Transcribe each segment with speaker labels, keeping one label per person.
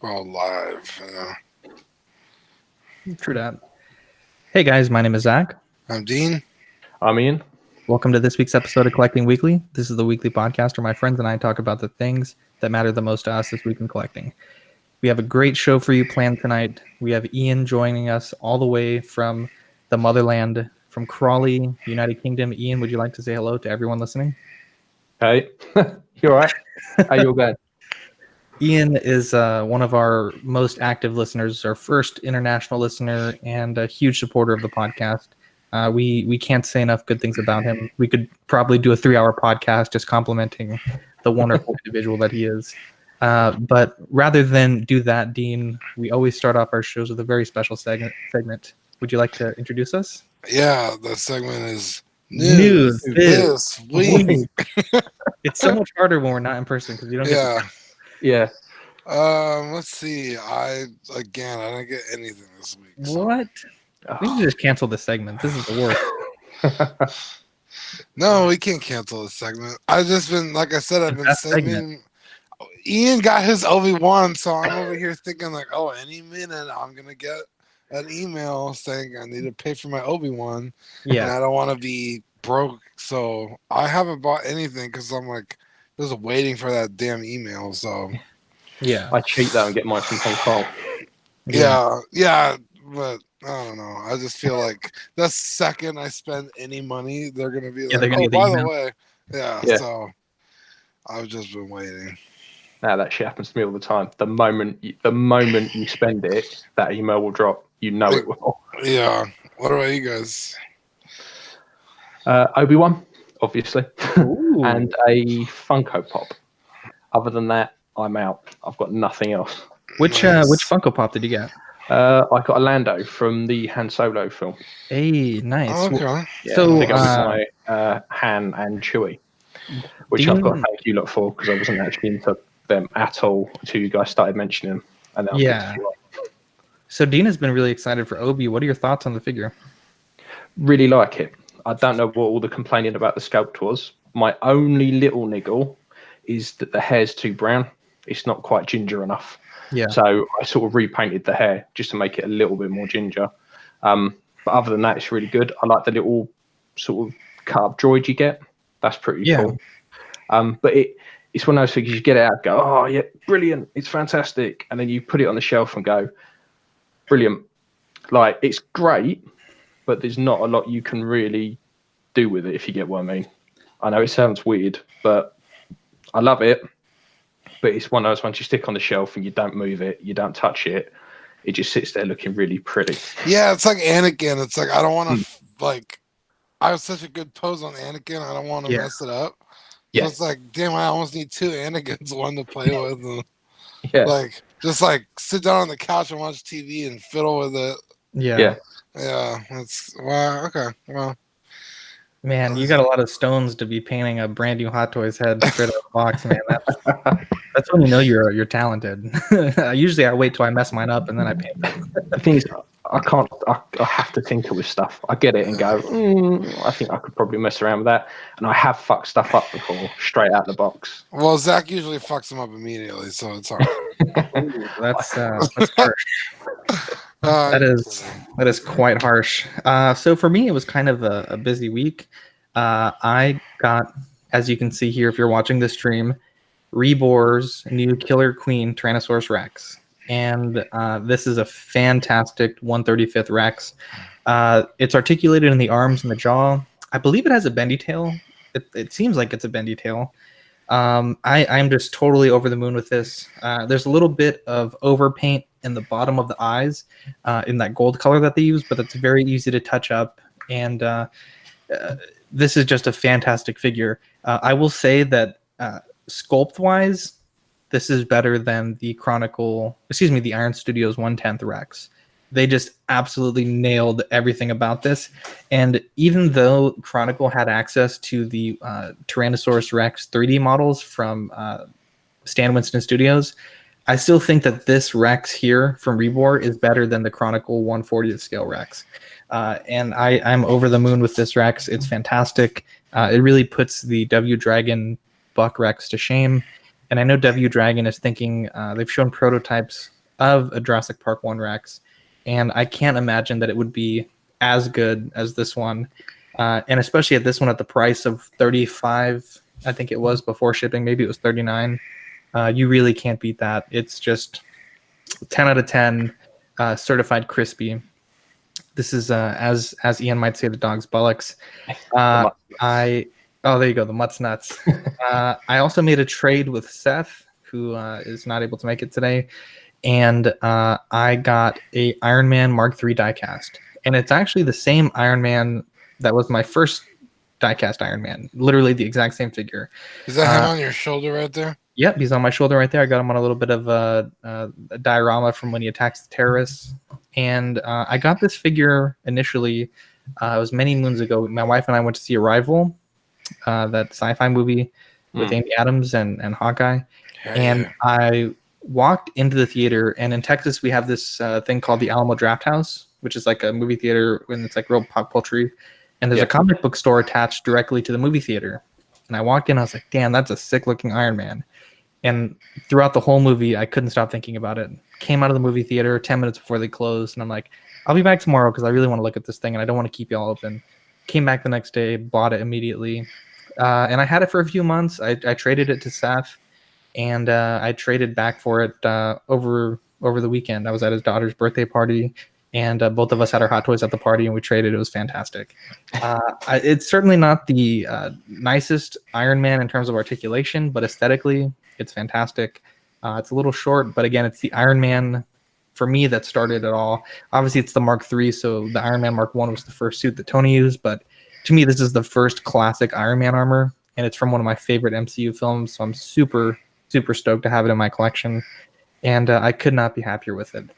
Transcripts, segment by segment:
Speaker 1: Well, live.
Speaker 2: True that. Hey guys, my name is Zach.
Speaker 1: I'm Dean.
Speaker 3: I'm Ian.
Speaker 2: Welcome to this week's episode of Collecting Weekly. This is the weekly podcast where my friends and I talk about the things that matter the most to us this week in collecting. We have a great show for you planned tonight. We have Ian joining us all the way from the motherland, from Crawley, United Kingdom. Ian, would you like to say hello to everyone listening?
Speaker 3: Hey, you all right? How you all going?
Speaker 2: Ian is one of our most active listeners, our first international listener, and a huge supporter of the podcast. We can't say enough good things about him. We could probably do a 3-hour podcast just complimenting the wonderful individual that he is. But rather than do that, Dean, we always start off our shows with a very special segment. Would you like to introduce us?
Speaker 1: Yeah, the segment is
Speaker 2: News
Speaker 1: this week.
Speaker 2: It's so much harder when we're not in person because you don't get to...
Speaker 3: Yeah.
Speaker 1: Let's see. I didn't get anything this week. So.
Speaker 2: What? We should just cancel this segment. This is the worst.
Speaker 1: No, we can't cancel this segment. I've just been, like I said, I've been saving. Ian got his Obi-Wan, so I'm over here thinking like, oh, any minute I'm gonna get an email saying I need to pay for my Obi-Wan.
Speaker 2: Yeah.
Speaker 1: And I don't want to be broke, so I haven't bought anything because I'm like just waiting for that damn email. So
Speaker 2: yeah,
Speaker 3: I cheat though and get mine from Hong Kong.
Speaker 1: Yeah, but I don't know. I just feel like the second I spend any money, they're gonna be like, oh, by the way, yeah. So I've just been waiting.
Speaker 3: Now that shit happens to me all the time. The moment you spend it, that email will drop. You know it will.
Speaker 1: Yeah. What about you guys?
Speaker 3: Obi-Wan, obviously, and a Funko Pop. Other than that, I'm out. I've got nothing else.
Speaker 2: Which Funko Pop did you get?
Speaker 3: I got a Lando from the Han Solo film.
Speaker 2: Hey, nice.
Speaker 1: Oh, okay.
Speaker 3: Yeah, so I got my Han and Chewie, which I've got to thank you lot for because I wasn't actually into them at all until you guys started mentioning them. And then
Speaker 2: So Dean has been really excited for Obi. What are your thoughts on the figure?
Speaker 3: Really like it. I don't know what all the complaining about the sculpt was. My only little niggle is that the hair's too brown. It's not quite ginger enough.
Speaker 2: Yeah.
Speaker 3: So I sort of repainted the hair just to make it a little bit more ginger. But other than that, it's really good. I like the little sort of cut up droid you get. That's pretty cool. But it's one of those things you get it out and go, oh yeah, brilliant. It's fantastic. And then you put it on the shelf and go, brilliant. Like it's great, but there's not a lot you can really do with it, if you get what I mean. I know it sounds weird, but I love it. But it's one of those ones you stick on the shelf and you don't move it, you don't touch it. It just sits there looking really pretty.
Speaker 1: Yeah, it's like Anakin. It's like I don't want to I have such a good pose on Anakin. I don't want to mess it up. So it's like, damn, I almost need 2 Anakins, one to play with. And, like, just like sit down on the couch and watch TV and fiddle with it.
Speaker 2: Yeah.
Speaker 1: That's okay. Well,
Speaker 2: man, you got a lot of stones to be painting a brand new Hot Toys head straight out of the box, man. That's when you know you're talented. Usually I wait till I mess mine up and then I paint them.
Speaker 3: The thing is, I have to tinker with stuff. I get it and go, I think I could probably mess around with that. And I have fucked stuff up before, straight out the box.
Speaker 1: Well, Zach usually fucks them up immediately, so it's hard.
Speaker 2: That's harsh. That is quite harsh. So for me, it was kind of a busy week. I got, as you can see here, if you're watching this stream, Rebor's new Killer Queen Tyrannosaurus Rex. And this is a fantastic 1/35th Rex. It's articulated in the arms and the jaw. I believe it has a bendy tail. It seems like it's a bendy tail. I'm just totally over the moon with this. There's a little bit of overpaint in the bottom of the eyes in that gold color that they use, but it's very easy to touch up. And this is just a fantastic figure. I will say that sculpt-wise, this is better than the Iron Studios 1/10 Rex. They just absolutely nailed everything about this. And even though Chronicle had access to the Tyrannosaurus Rex 3D models from Stan Winston Studios, I still think that this Rex here from Rebor is better than the Chronicle 1/40th scale Rex. And I'm over the moon with this Rex. It's fantastic. It really puts the W Dragon Buck Rex to shame. And I know W Dragon is thinking they've shown prototypes of a Jurassic Park 1 Rex, and I can't imagine that it would be as good as this one. And especially at this one at the price of $35, I think it was before shipping, maybe it was $39. You really can't beat that. It's just 10 out of 10, certified crispy. This is as Ian might say, the dog's bullocks. There you go, the mutt's nuts. I also made a trade with Seth, who is not able to make it today, and I got a Iron Man Mark III diecast, and it's actually the same Iron Man that was my first diecast Iron Man, literally the exact same figure.
Speaker 1: Is that him on your shoulder right there?
Speaker 2: Yep, he's on my shoulder right there. I got him on a little bit of a diorama from when he attacks the terrorists. And I got this figure initially, it was many moons ago. My wife and I went to see Arrival, that sci-fi movie with Amy Adams and Hawkeye. And I walked into the theater, and in Texas we have this thing called the Alamo Drafthouse, which is like a movie theater, and it's like real pop culture. And there's a comic book store attached directly to the movie theater. And I walked in, I was like, damn, that's a sick looking Iron Man. And throughout the whole movie, I couldn't stop thinking about it. Came out of the movie theater 10 minutes before they closed, and I'm like, I'll be back tomorrow because I really want to look at this thing, and I don't want to keep y'all open. Came back the next day, bought it immediately. And I had it for a few months. I traded it to Seth, and I traded back for it over the weekend. I was at his daughter's birthday party, and both of us had our Hot Toys at the party, and we traded. It was fantastic. It's certainly not the nicest Iron Man in terms of articulation, but aesthetically, it's fantastic. It's a little short, but again, it's the Iron Man for me that started it all. Obviously, it's the Mark III, so the Iron Man Mark I was the first suit that Tony used, but to me, this is the first classic Iron Man armor, and it's from one of my favorite MCU films, so I'm super, super stoked to have it in my collection, and I could not be happier with it.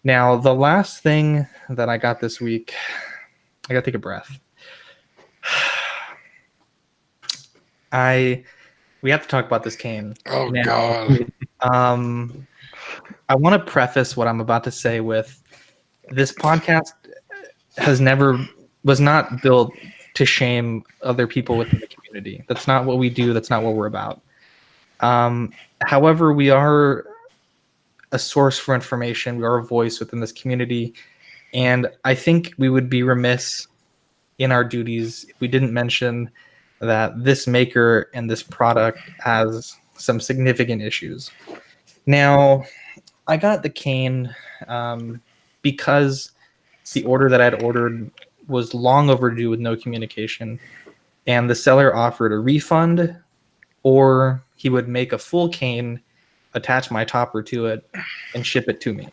Speaker 2: Now, the last thing that I got this week, I gotta take a breath. We have to talk about this cane.
Speaker 1: Oh,
Speaker 2: now,
Speaker 1: God.
Speaker 2: I want to preface what I'm about to say with this podcast was not built to shame other people within the community. That's not what we do. That's not what we're about. However, we are a source for information. We are a voice within this community. And I think we would be remiss in our duties if we didn't mention that this maker and this product has some significant issues. Now, I got the cane because the order that I'd ordered was long overdue with no communication, and the seller offered a refund, or he would make a full cane, attach my topper to it, and ship it to me.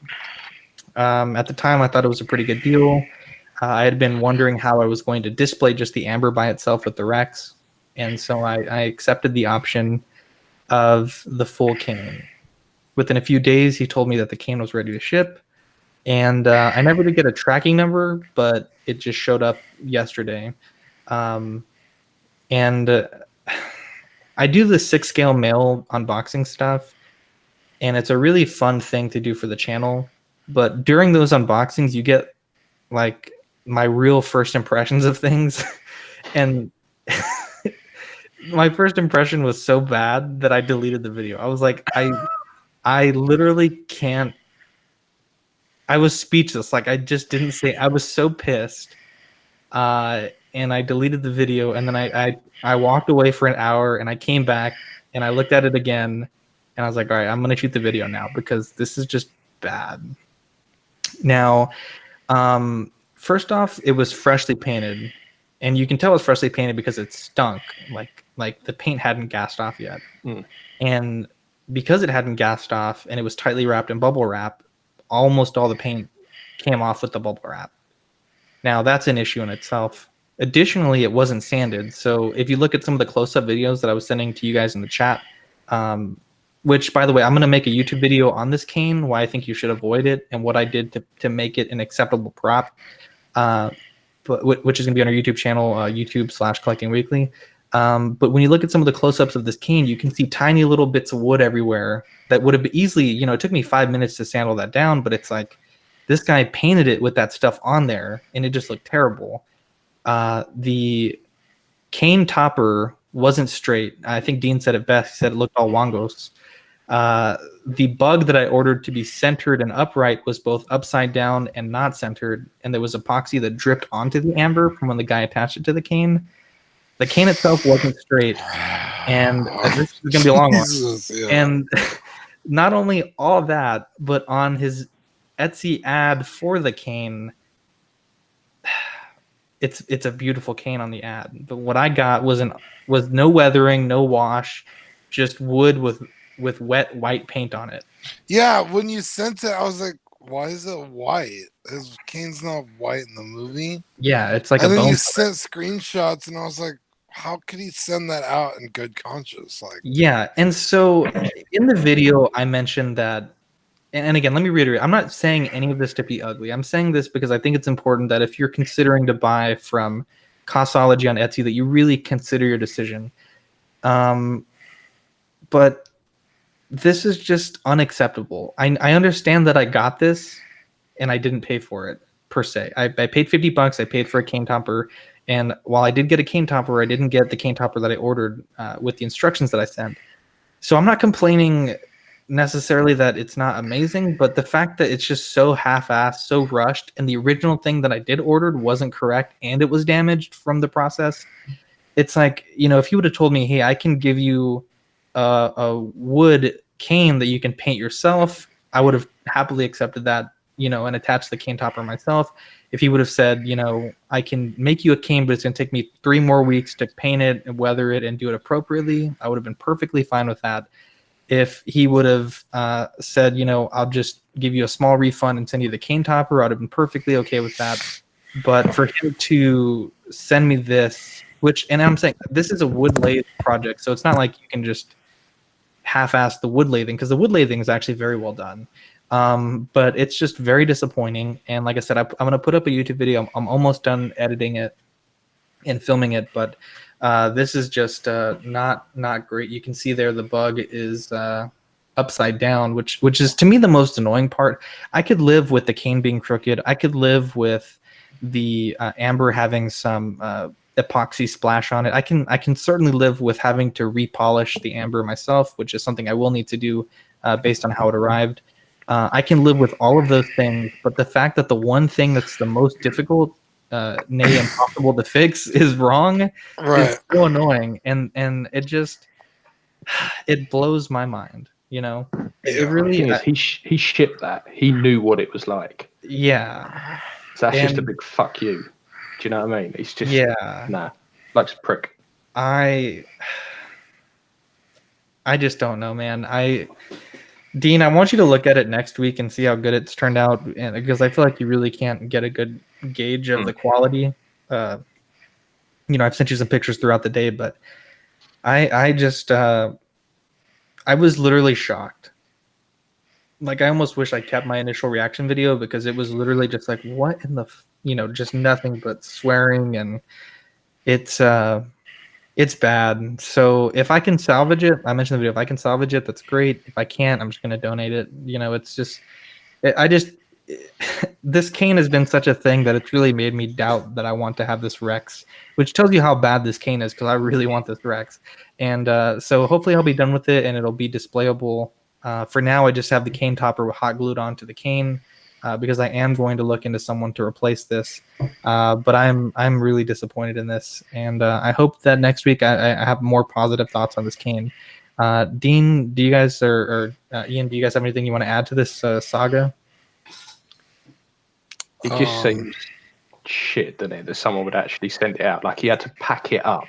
Speaker 2: At the time, I thought it was a pretty good deal. I had been wondering how I was going to display just the amber by itself with the Rex, and so I accepted the option of the full cane. Within a few days, he told me that the cane was ready to ship, and I never did get a tracking number, but it just showed up yesterday. And I do the 6-scale mail unboxing stuff, and it's a really fun thing to do for the channel. But during those unboxings, you get like my real first impressions of things, and my first impression was so bad that I deleted the video. I was like, I literally can't. I was speechless. Like, I just didn't say. I was so pissed, and I deleted the video. And then I walked away for an hour, and I came back and I looked at it again, and I was like, all right, I'm gonna shoot the video now because this is just bad. Now, first off, it was freshly painted, and you can tell it's freshly painted because it stunk. Like the paint hadn't gassed off yet, and because it hadn't gassed off and it was tightly wrapped in bubble wrap, almost all the paint came off with the bubble wrap. Now that's an issue in itself. Additionally, it wasn't sanded. So if you look at some of the close-up videos that I was sending to you guys in the chat, which, by the way, I'm going to make a YouTube video on this cane, why I think you should avoid it, and what I did to make it an acceptable prop, which is going to be on our YouTube channel, YouTube/Collecting Weekly. But when you look at some of the close-ups of this cane, you can see tiny little bits of wood everywhere that would have been easily, it took me 5 minutes to sandal that down, but it's like this guy painted it with that stuff on there, and it just looked terrible. The cane topper wasn't straight. I think Dean said it best. He said it looked all wongos. The bug that I ordered to be centered and upright was both upside down and not centered, and there was epoxy that dripped onto the amber from when the guy attached it to the cane. The cane itself wasn't straight, and this is going to be a long one. Yeah. And not only all that, but on his Etsy ad for the cane, it's a beautiful cane on the ad. But what I got was no weathering, no wash, just wood with wet white paint on it.
Speaker 1: Yeah, when you sent it, I was like, why is it white? His cane's not white in the movie.
Speaker 2: Yeah, it's like
Speaker 1: and
Speaker 2: a bone.
Speaker 1: And then you sent screenshots, and I was like, how could he send that out in good conscience? Like,
Speaker 2: yeah, and so in the video, I mentioned that, and again, let me reiterate, I'm not saying any of this to be ugly. I'm saying this because I think it's important that if you're considering to buy from Cosology on Etsy, that you really consider your decision. But this is just unacceptable. I understand that I got this and I didn't pay for it per se. I paid $50. I paid for a cane topper. And while I did get a cane topper, I didn't get the cane topper that I ordered with the instructions that I sent. So I'm not complaining necessarily that it's not amazing, but the fact that it's just so half-assed, so rushed, and the original thing that I did order wasn't correct and it was damaged from the process. It's like, if you would have told me, hey, I can give you a wood cane that you can paint yourself, I would have happily accepted that, and attached the cane topper myself. If he would have said, I can make you a cane, but it's going to take me 3 more weeks to paint it and weather it and do it appropriately, I would have been perfectly fine with that. If he would have said, I'll just give you a small refund and send you the cane topper, I would have been perfectly okay with that. But for him to send me this, and I'm saying this is a wood lathe project, so it's not like you can just half-ass the wood lathing, because the wood lathing is actually very well done. But it's just very disappointing. And like I said, I'm going to put up a YouTube video. I'm almost done editing it and filming it, but this is just not great. You can see there the bug is upside down, which is to me the most annoying part. I could live with the cane being crooked. I could live with the amber having some epoxy splash on it. I can certainly live with having to repolish the amber myself, which is something I will need to do based on how it arrived. I can live with all of those things, but the fact that the one thing that's the most difficult, nay impossible to fix, is wrong,
Speaker 1: right,
Speaker 2: is so annoying, and it blows my mind. It really.
Speaker 3: He shipped that. He knew what it was like.
Speaker 2: Yeah.
Speaker 3: So that's just a big fuck you. Do you know what I mean? It's just like a prick.
Speaker 2: I just don't know, man. Dean, I want you to look at it next week and see how good it's turned out, and because I feel like you really can't get a good gauge of the quality. I've sent you some pictures throughout the day, but I just I was literally shocked. Like, I almost wish I kept my initial reaction video, because it was literally just like, what in the just nothing but swearing, and it's bad. So if I can salvage it, I mentioned the video, if I can salvage it, that's great. If I can't, I'm just going to donate it. It's just, this cane has been such a thing that it's really made me doubt that I want to have this Rex, which tells you how bad this cane is, because I really want this Rex. And so hopefully I'll be done with it and it'll be displayable. For now, I just have the cane topper hot glued onto the cane, because I am going to look into someone to replace this. But I'm really disappointed in this, and I hope that next week I have more positive thoughts on this cane. Dean, do you guys or Ian, do you guys have anything you want to add to this saga?
Speaker 3: It just seems shit, doesn't it, that someone would actually send it out. Like, he had to pack it up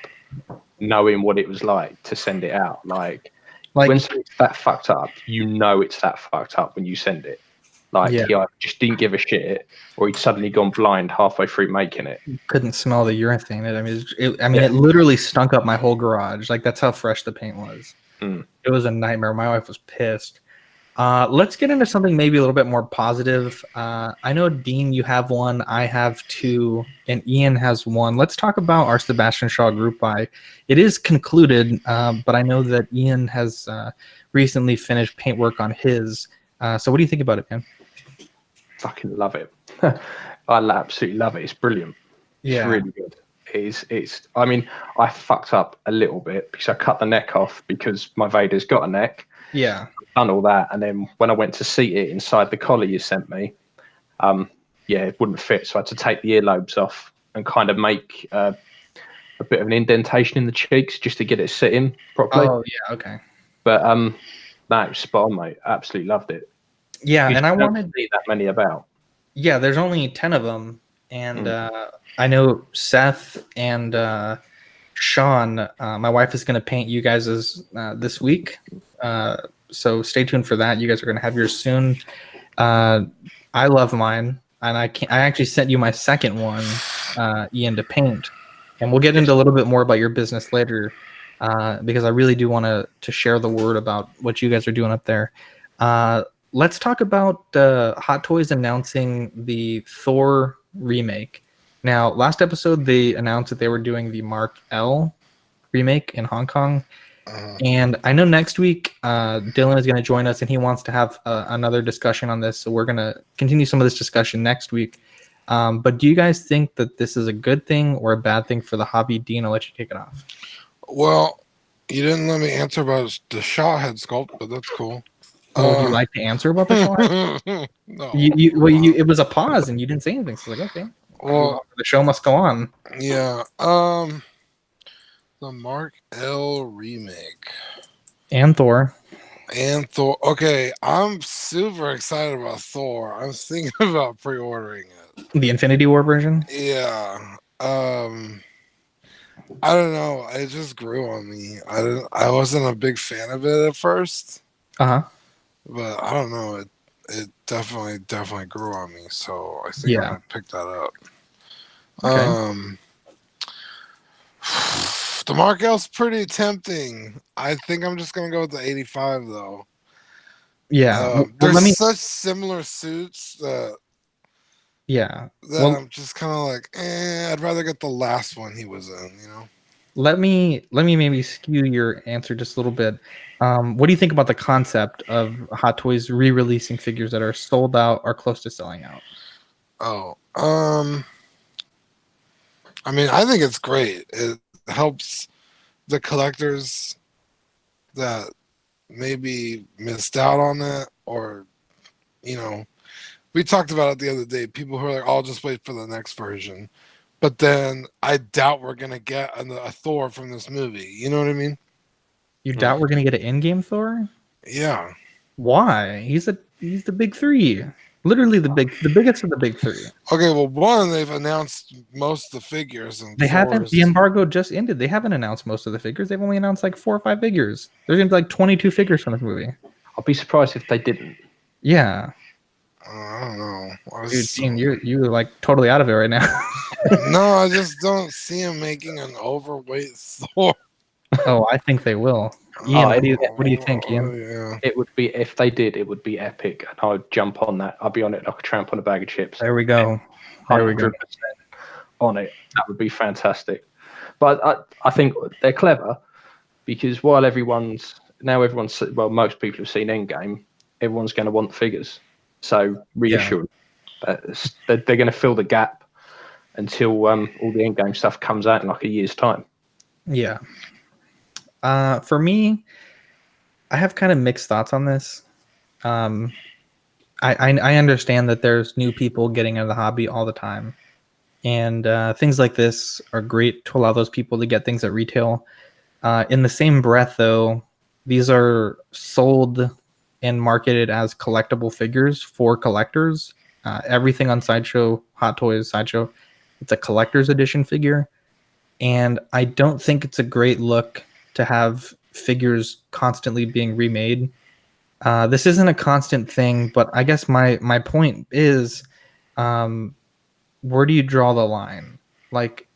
Speaker 3: knowing what it was like to send it out. Like when something's that fucked up, it's that fucked up when you send it. Like, he either just didn't give a shit, or he'd suddenly gone blind halfway through making it.
Speaker 2: Couldn't smell the urethane. It literally stunk up my whole garage. Like, that's how fresh the paint was. It was a nightmare. My wife was pissed. Let's get into something maybe a little bit more positive. I know, Dean, you have one. I have 2, and Ian has 1. Let's talk about our Sebastian Shaw group buy. It is concluded, but I know that Ian has recently finished paintwork on his. So what do you think about it, man?
Speaker 3: Fucking love it. I absolutely love it. It's brilliant. It's really good. I fucked up a little bit because I cut the neck off, because my Vader's got a neck,
Speaker 2: Yeah.
Speaker 3: Done all that, and then when I went to seat it inside the collar you sent me, it wouldn't fit, so I had to take the earlobes off and kind of make a bit of an indentation in the cheeks just to get it sitting properly.
Speaker 2: Oh yeah, okay.
Speaker 3: But no, spot on, mate. Absolutely loved it.
Speaker 2: Yeah, and I wanted
Speaker 3: to see that many about.
Speaker 2: Yeah, there's only 10 of them, and I know Seth and Sean. My wife is going to paint you guys this week, so stay tuned for that. You guys are going to have yours soon. I love mine, and I actually sent you my second one, Ian, to paint, and we'll get into a little bit more about your business later, because I really do want to share the word about what you guys are doing up there. Let's talk about Hot Toys announcing the Thor remake. Now, last episode, they announced that they were doing the Mark L remake in Hong Kong. And I know next week, Dylan is going to join us, and he wants to have another discussion on this. So we're going to continue some of this discussion next week. But do you guys think that this is a good thing or a bad thing for the hobby? Dean, I'll let you kick it off.
Speaker 1: Well, you didn't let me answer about the Shaw head sculpt, but that's cool.
Speaker 2: Would you like to answer about the Shaw? No. It was a pause, and you didn't say anything. So like, okay. Well, the show must go on.
Speaker 1: Yeah. The Mark L remake.
Speaker 2: And Thor.
Speaker 1: Okay, I'm super excited about Thor. I'm thinking about pre-ordering it.
Speaker 2: The Infinity War version?
Speaker 1: Yeah. I don't know. It just grew on me. I wasn't a big fan of it at first. But I don't know. It definitely grew on me. So I think I'm gonna pick that up. Okay. The Mark L's pretty tempting. I think I'm just gonna go with the 85 though.
Speaker 2: Yeah,
Speaker 1: there's such similar suits that.
Speaker 2: Yeah.
Speaker 1: I'm just kind of like, I'd rather get the last one he was in. You know.
Speaker 2: Let me maybe skew your answer just a little bit. What do you think about the concept of Hot Toys re-releasing figures that are sold out or close to selling out?
Speaker 1: I mean, I think it's great. It helps the collectors that maybe missed out on it, or, we talked about it the other day. People who are like, I'll just wait for the next version. But then I doubt we're going to get a Thor from this movie. You know what I mean?
Speaker 2: You doubt we're going to get an in-game Thor?
Speaker 1: Yeah.
Speaker 2: Why? He's the big three. Literally the biggest of the big three.
Speaker 1: Okay, well, one, they've announced most of the figures. And
Speaker 2: they haven't. The embargo just ended. They haven't announced most of the figures. They've only announced like 4 or 5 figures. There's going to be like 22 figures from this movie.
Speaker 3: I'll be surprised if they didn't.
Speaker 2: Yeah.
Speaker 1: I don't know.
Speaker 2: Dude, Dean, you're like totally out of it right now.
Speaker 1: No, I just don't see him making an overweight Thor.
Speaker 2: Oh, I think they will. Ian, what do you think, Ian?
Speaker 1: Yeah.
Speaker 3: It would be, if they did, it would be epic, and I would jump on that. I'd be on it like a tramp on a bag of chips.
Speaker 2: There we go.
Speaker 3: 100% on it. That would be fantastic. But I think they're clever, because while most people have seen Endgame, everyone's going to want figures. So reassured that they're going to fill the gap until all the Endgame stuff comes out in like a year's time.
Speaker 2: Yeah. For me, I have kind of mixed thoughts on this. I understand that there's new people getting into the hobby all the time, and things like this are great to allow those people to get things at retail. In the same breath, though, these are sold and marketed as collectible figures for collectors. Everything on Sideshow, Hot Toys, Sideshow, it's a collector's edition figure. And I don't think it's a great look to have figures constantly being remade. This isn't a constant thing, but I guess my point is, where do you draw the line? Like,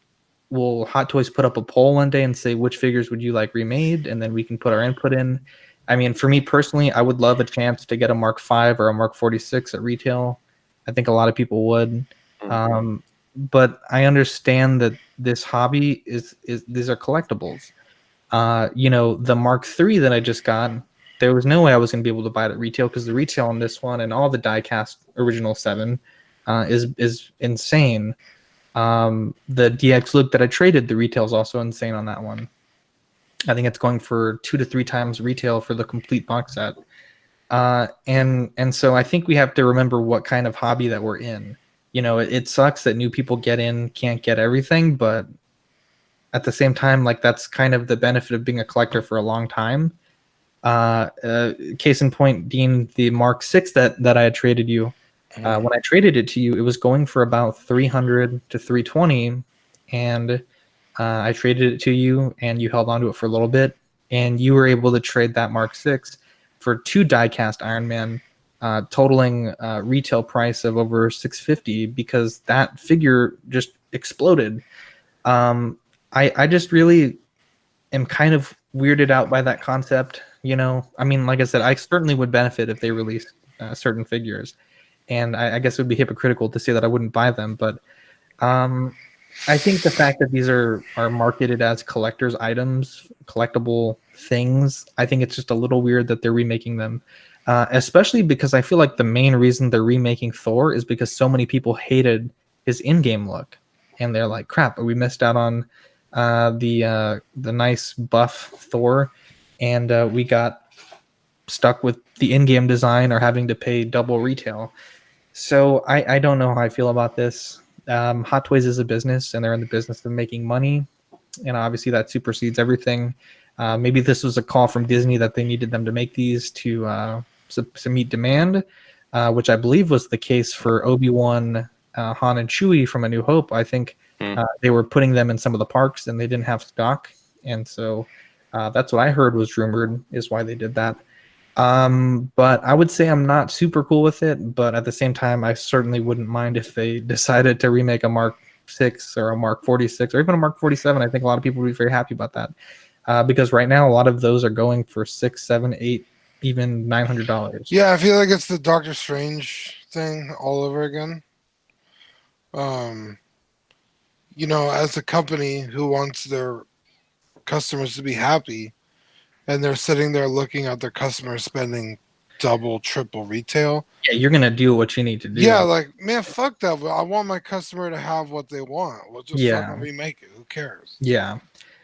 Speaker 2: will Hot Toys put up a poll one day and say, which figures would you like remade? And then we can put our input in. I mean, for me personally, I would love a chance to get a Mark V or a Mark 46 at retail. I think a lot of people would. But I understand that this hobby is these are collectibles. The Mark III that I just got, there was no way I was going to be able to buy it at retail, because the retail on this one and all the diecast original 7 is insane. The DX Luke that I traded, the retail is also insane on that one. I think it's going for 2 to 3 times retail for the complete box set. And so I think we have to remember what kind of hobby that we're in. It sucks that new people get in, can't get everything, but at the same time, like, that's kind of the benefit of being a collector for a long time. Case in point, Dean, the Mark 6 that I had traded you, when I traded it to you, it was going for about 300 to 320, and I traded it to you, and you held onto it for a little bit, and you were able to trade that Mark 6 for 2 die-cast Iron Man, totaling retail price of over 650, because that figure just exploded. I just really am kind of weirded out by that concept. I mean, like I said, I certainly would benefit if they released certain figures, and I guess it would be hypocritical to say that I wouldn't buy them, but I think the fact that these are marketed as collector's items, collectible things, I think it's just a little weird that they're remaking them, especially because I feel like the main reason they're remaking Thor is because so many people hated his in-game look, and they're like, crap, we missed out on the nice buff Thor, and we got stuck with the in-game design or having to pay double retail. So I don't know how I feel about this. Hot Toys is a business, and they're in the business of making money, and obviously that supersedes everything. Maybe this was a call from Disney that they needed them to make these to meet demand, which I believe was the case for Obi-Wan, Han, and Chewie from A New Hope. I think they were putting them in some of the parks, and they didn't have stock, and so that's what I heard was rumored is why they did that. But I would say I'm not super cool with it, but at the same time, I certainly wouldn't mind if they decided to remake a Mark 6 or a Mark 46 or even a Mark 47. I think a lot of people would be very happy about that, because right now a lot of those are going for $600, $700, $800, even $900.
Speaker 1: Yeah, I feel like it's the Doctor Strange thing all over again. As a company who wants their customers to be happy, and they're sitting there looking at their customers spending double, triple retail.
Speaker 2: Yeah, you're gonna do what you need to do.
Speaker 1: Yeah, like, man, fuck that. I want my customer to have what they want. We'll just fucking remake it. Who cares?
Speaker 2: Yeah.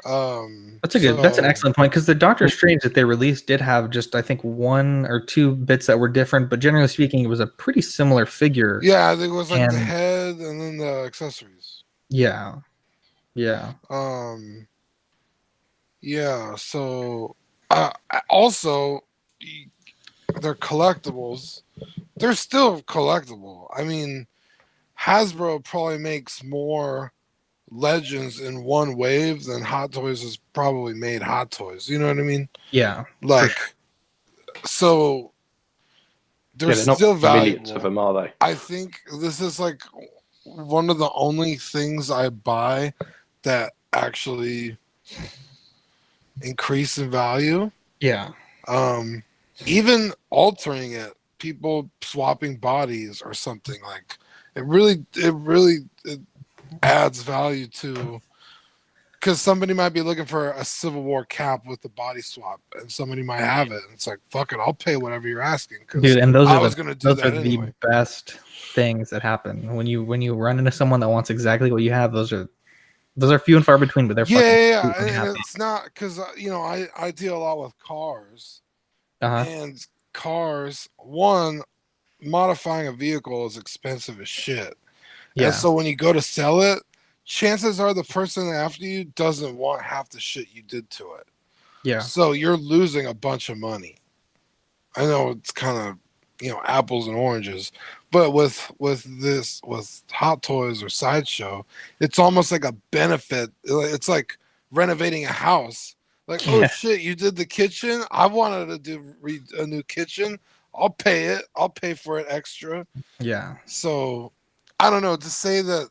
Speaker 2: That's an excellent point, because the Doctor Strange that they released did have just, I think, 1 or 2 bits that were different, but generally speaking, it was a pretty similar figure.
Speaker 1: Yeah, I think it was like the head and then the accessories.
Speaker 2: Yeah.
Speaker 1: Yeah. So also, they're collectibles. They're still collectible. I mean, Hasbro probably makes more Legends in one wave than Hot Toys has probably made Hot Toys. You know what I mean?
Speaker 2: Yeah.
Speaker 1: Like, so they're still valuable.
Speaker 3: Millions of them, are they?
Speaker 1: I think this is like one of the only things I buy that actually increase in value.
Speaker 2: Yeah.
Speaker 1: Even altering it, people swapping bodies or something, like it really adds value to, because somebody might be looking for a Civil War cap with the body swap, and somebody might have it. And it's like, fuck it, I'll pay whatever you're asking.
Speaker 2: Dude, and those are
Speaker 1: the
Speaker 2: best things that happen when you run into someone that wants exactly what you have. Those are few and far between, but they're
Speaker 1: and it's not because I deal a lot with cars, and cars. One, modifying a vehicle is expensive as shit. Yeah. And so when you go to sell it, chances are the person after you doesn't want half the shit you did to it.
Speaker 2: Yeah.
Speaker 1: So you're losing a bunch of money. I know it's kind of apples and oranges, but with Hot Toys or Sideshow, it's almost like a benefit. It's like renovating a house. Like, oh shit, you did the kitchen. I wanted to do a new kitchen. I'll pay it. I'll pay for it extra.
Speaker 2: Yeah.
Speaker 1: So I don't know, to say that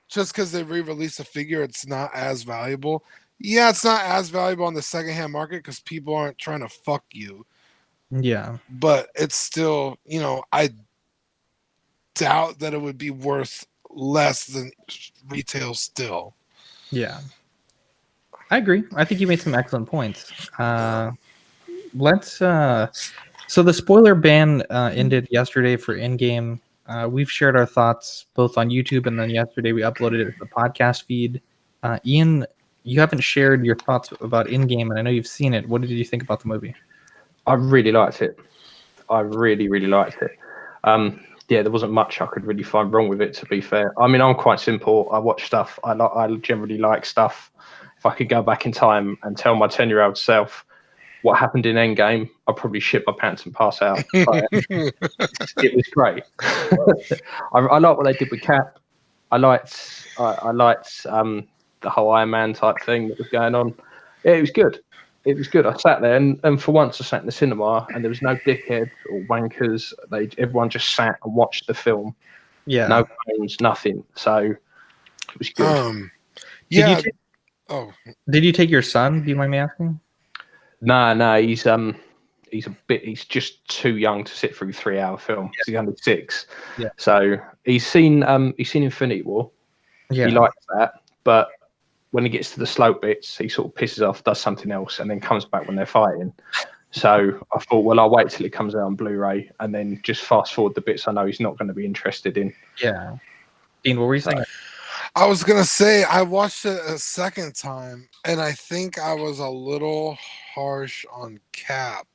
Speaker 1: just because they re-release a figure, it's not as valuable. Yeah, it's not as valuable on the secondhand market because people aren't trying to fuck you.
Speaker 2: Yeah.
Speaker 1: But it's still, I doubt that it would be worth less than retail still.
Speaker 2: Yeah. I agree. I think you made some excellent points. So the spoiler ban ended yesterday for in-game. We've shared our thoughts both on YouTube, and then yesterday we uploaded it to the podcast feed. Ian, you haven't shared your thoughts about Endgame, and I know you've seen it. What did you think about the movie?
Speaker 3: I really liked it. I really, really liked it. Yeah, there wasn't much I could really find wrong with it, to be fair. I mean, I'm quite simple. I watch stuff. I generally like stuff. If I could go back in time and tell my 10-year-old self what happened in Endgame, I'd probably shit my pants and pass out. But it was great. I like what they did with Cap. I liked the whole Iron Man type thing that was going on. Yeah, it was good. It was good. I sat there, and for once, I sat in the cinema, and there was no dickheads or wankers. Everyone just sat and watched the film.
Speaker 2: Yeah.
Speaker 3: No phones, nothing. So it was good.
Speaker 1: Yeah.
Speaker 2: Did you take your son? Do you mind me asking?
Speaker 3: No, he's just too young to sit through a 3-hour film. Yeah. He's only 6.
Speaker 2: Yeah.
Speaker 3: So he's seen Infinity War.
Speaker 2: Yeah.
Speaker 3: He likes that, but when he gets to the slope bits, he sort of pisses off, does something else, and then comes back when they're fighting. So I thought, well, I'll wait till it comes out on Blu-ray and then just fast forward the bits I know he's not going to be interested in.
Speaker 2: Yeah. Dean, what were you saying?
Speaker 1: I was going to say, I watched it a second time, and I think I was a little harsh on Cap.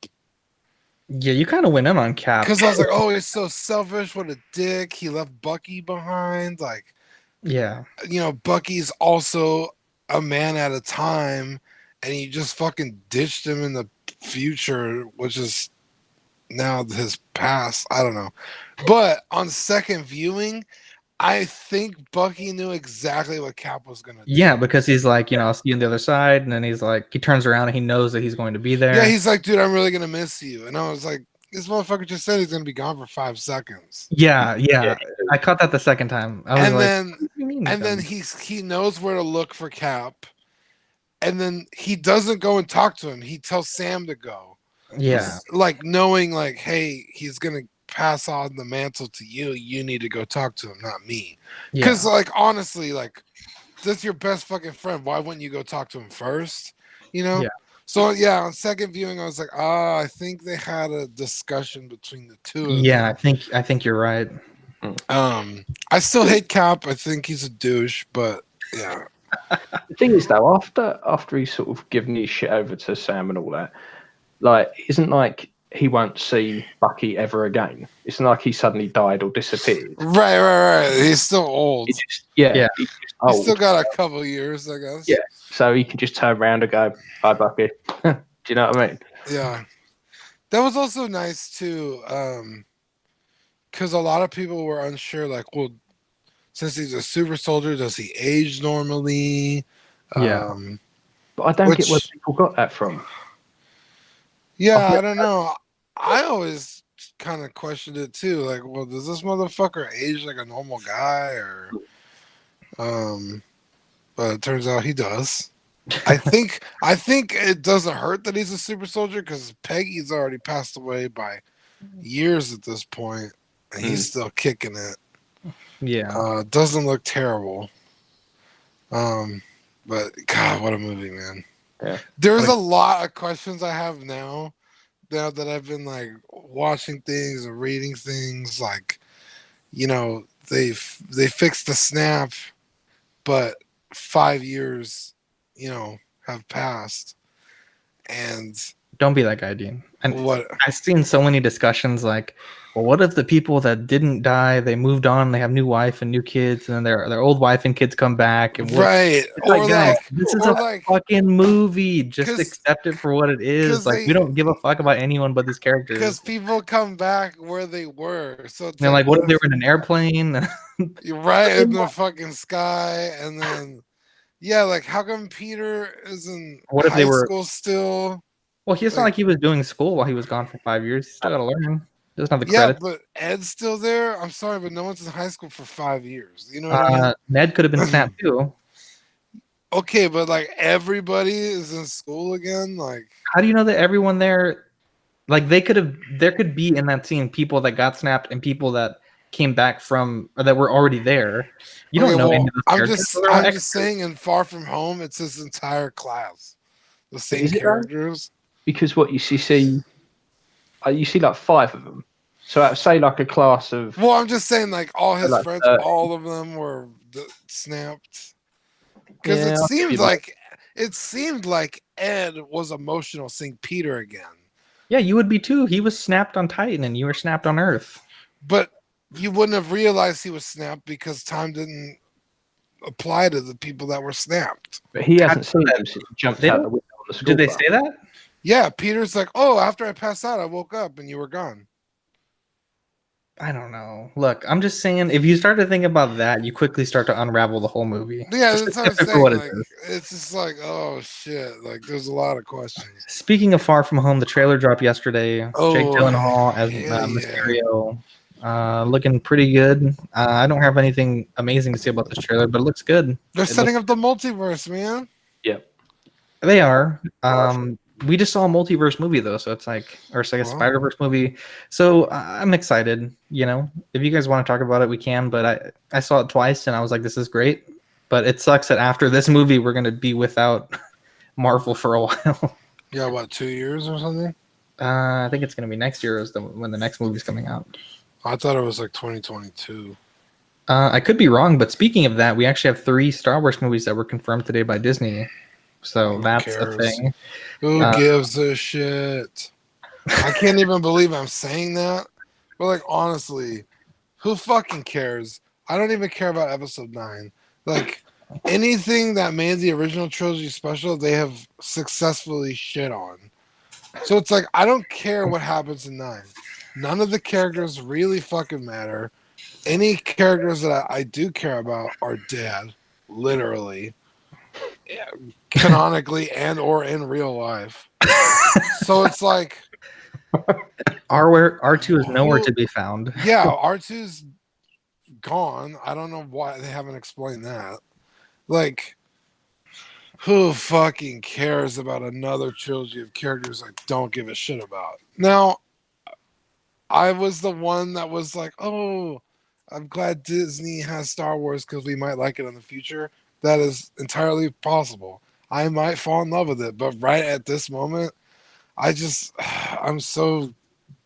Speaker 2: Yeah, you kind of went in on Cap.
Speaker 1: Because I was like, oh, he's so selfish. What a dick. He left Bucky behind. Like,
Speaker 2: yeah.
Speaker 1: You know, Bucky's also a man at a time, and he just fucking ditched him in the future, which is now his past. I don't know. But on second viewing, I think Bucky knew exactly what Cap was going to do.
Speaker 2: Yeah, because he's like, I'll see you on the other side. And then he's like, he turns around and he knows that he's going to be there.
Speaker 1: Yeah, he's like, dude, I'm really going to miss you. And I was like, this motherfucker just said he's going to be gone for 5 seconds.
Speaker 2: Yeah. I caught that the second time. I was
Speaker 1: then he knows where to look for Cap. And then he doesn't go and talk to him. He tells Sam to go.
Speaker 2: Yeah.
Speaker 1: Like knowing like, hey, he's going to pass on the mantle to you. You need to go talk to him, not me. Because like, honestly, like, that's your best fucking friend. Why wouldn't you go talk to him first? Yeah. So yeah, on second viewing, I was like, I think they had a discussion between the two of them.
Speaker 2: Yeah, I think you're right.
Speaker 1: I still hate Cap. I think he's a douche, but yeah.
Speaker 3: The thing is, though, after he's sort of given his shit over to Sam and all that, like, isn't like he won't see Bucky ever again. It's not like he suddenly died or disappeared.
Speaker 1: Right. He's still old.
Speaker 3: He's
Speaker 1: still got a couple years, I guess.
Speaker 3: Yeah. So he can just turn around and go, "Bye, Bucky." Do you know what I mean?
Speaker 1: Yeah. That was also nice too, because a lot of people were unsure. Like, well, since he's a super soldier, does he age normally?
Speaker 2: Yeah.
Speaker 3: But I don't get where people got that from.
Speaker 1: Yeah, I don't know. I always kind of questioned it too. Like, well, does this motherfucker age like a normal guy, or but it turns out he does. I think it doesn't hurt that he's a super soldier because Peggy's already passed away by years at this point, and he's still kicking it.
Speaker 2: Yeah.
Speaker 1: Doesn't look terrible. But God, what a movie, man.
Speaker 3: Yeah.
Speaker 1: There's a lot of questions I have now that I've been like watching things or reading things. Like, they fixed the snap, but 5 years, have passed. And
Speaker 2: don't be that guy, Dean. And
Speaker 1: what
Speaker 2: I've seen so many discussions like, well, what if the people that didn't die, they moved on, they have new wife and new kids, and then their old wife and kids come back, and
Speaker 1: right?
Speaker 2: Or guys, this is a fucking movie. Just accept it for what it is. Like, we don't give a fuck about anyone but these characters.
Speaker 1: Because people come back where they were. So
Speaker 2: they're like, what if they were in an airplane?
Speaker 1: You're right in the fucking sky, and then like, how come Peter is in high school still?
Speaker 2: Well, it's not like he was doing school while he was gone for 5 years. He still got to learn. Doesn't have the credit.
Speaker 1: Yeah, but Ed's still there. I'm sorry, but no one's in high school for 5 years. You know what I mean?
Speaker 2: Ned could have been snapped too.
Speaker 1: Okay, but like everybody is in school again. Like,
Speaker 2: how do you know that everyone there? Like, there could be in that scene people that got snapped and people that came back from or that were already there. You don't know. Well,
Speaker 1: I'm just saying, in Far From Home, it's his entire class, the same characters.
Speaker 3: Because what you see like 5 of them. So I'd say like a class of.
Speaker 1: Well, I'm just saying, like, all his friends, all of them were snapped. Because it seems like it seemed like Ed was emotional seeing Peter again.
Speaker 2: Yeah, you would be too. He was snapped on Titan and you were snapped on Earth.
Speaker 1: But you wouldn't have realized he was snapped because time didn't apply to the people that were snapped.
Speaker 3: But he hasn't seen them since he jumped out the window on the school
Speaker 2: Did they
Speaker 3: bus.
Speaker 2: say that?
Speaker 1: Yeah, Peter's like, oh, after I passed out, I woke up and you were gone.
Speaker 2: I don't know. Look, I'm just saying, if you start to think about that, you quickly start to unravel the whole movie.
Speaker 1: Yeah, that's what I'm saying. Like, it's just like, oh shit. Like, there's a lot of questions.
Speaker 2: Speaking of Far From Home, the trailer dropped yesterday.
Speaker 1: Oh,
Speaker 2: Jake Gyllenhaal as Mysterio, looking pretty good. I don't have anything amazing to say about this trailer, but it looks good.
Speaker 1: They're setting up the multiverse, man.
Speaker 3: Yep.
Speaker 2: They are. We just saw a multiverse movie though, so it's like, or it's like a Spider-Verse movie. So I'm excited. You know, if you guys want to talk about it, we can. But I saw it twice and I was like, this is great. But it sucks that after this movie, we're gonna be without Marvel for a while.
Speaker 1: Yeah, what, 2 years or something?
Speaker 2: I think it's gonna be next year when the next movie's coming out.
Speaker 1: I thought it was like 2022.
Speaker 2: I could be wrong, but speaking of that, we actually have 3 Star Wars movies that were confirmed today by Disney. So that's a thing.
Speaker 1: Who gives a shit? I can't even believe I'm saying that. But like, honestly, who fucking cares? I don't even care about episode 9. Like, anything that made the original trilogy special, they have successfully shit on. So it's like, I don't care what happens in 9. None of the characters really fucking matter. Any characters that I do care about are dead. Literally. Canonically and or in real life. So it's like
Speaker 2: R2 is nowhere to be found.
Speaker 1: Yeah, R2's gone. I don't know why they haven't explained that. Like, who fucking cares about another trilogy of characters I don't give a shit about? Now, I was the one that was like, oh, I'm glad Disney has Star Wars because we might like it in the future. That is entirely possible. I might fall in love with it, but right at this moment, I'm so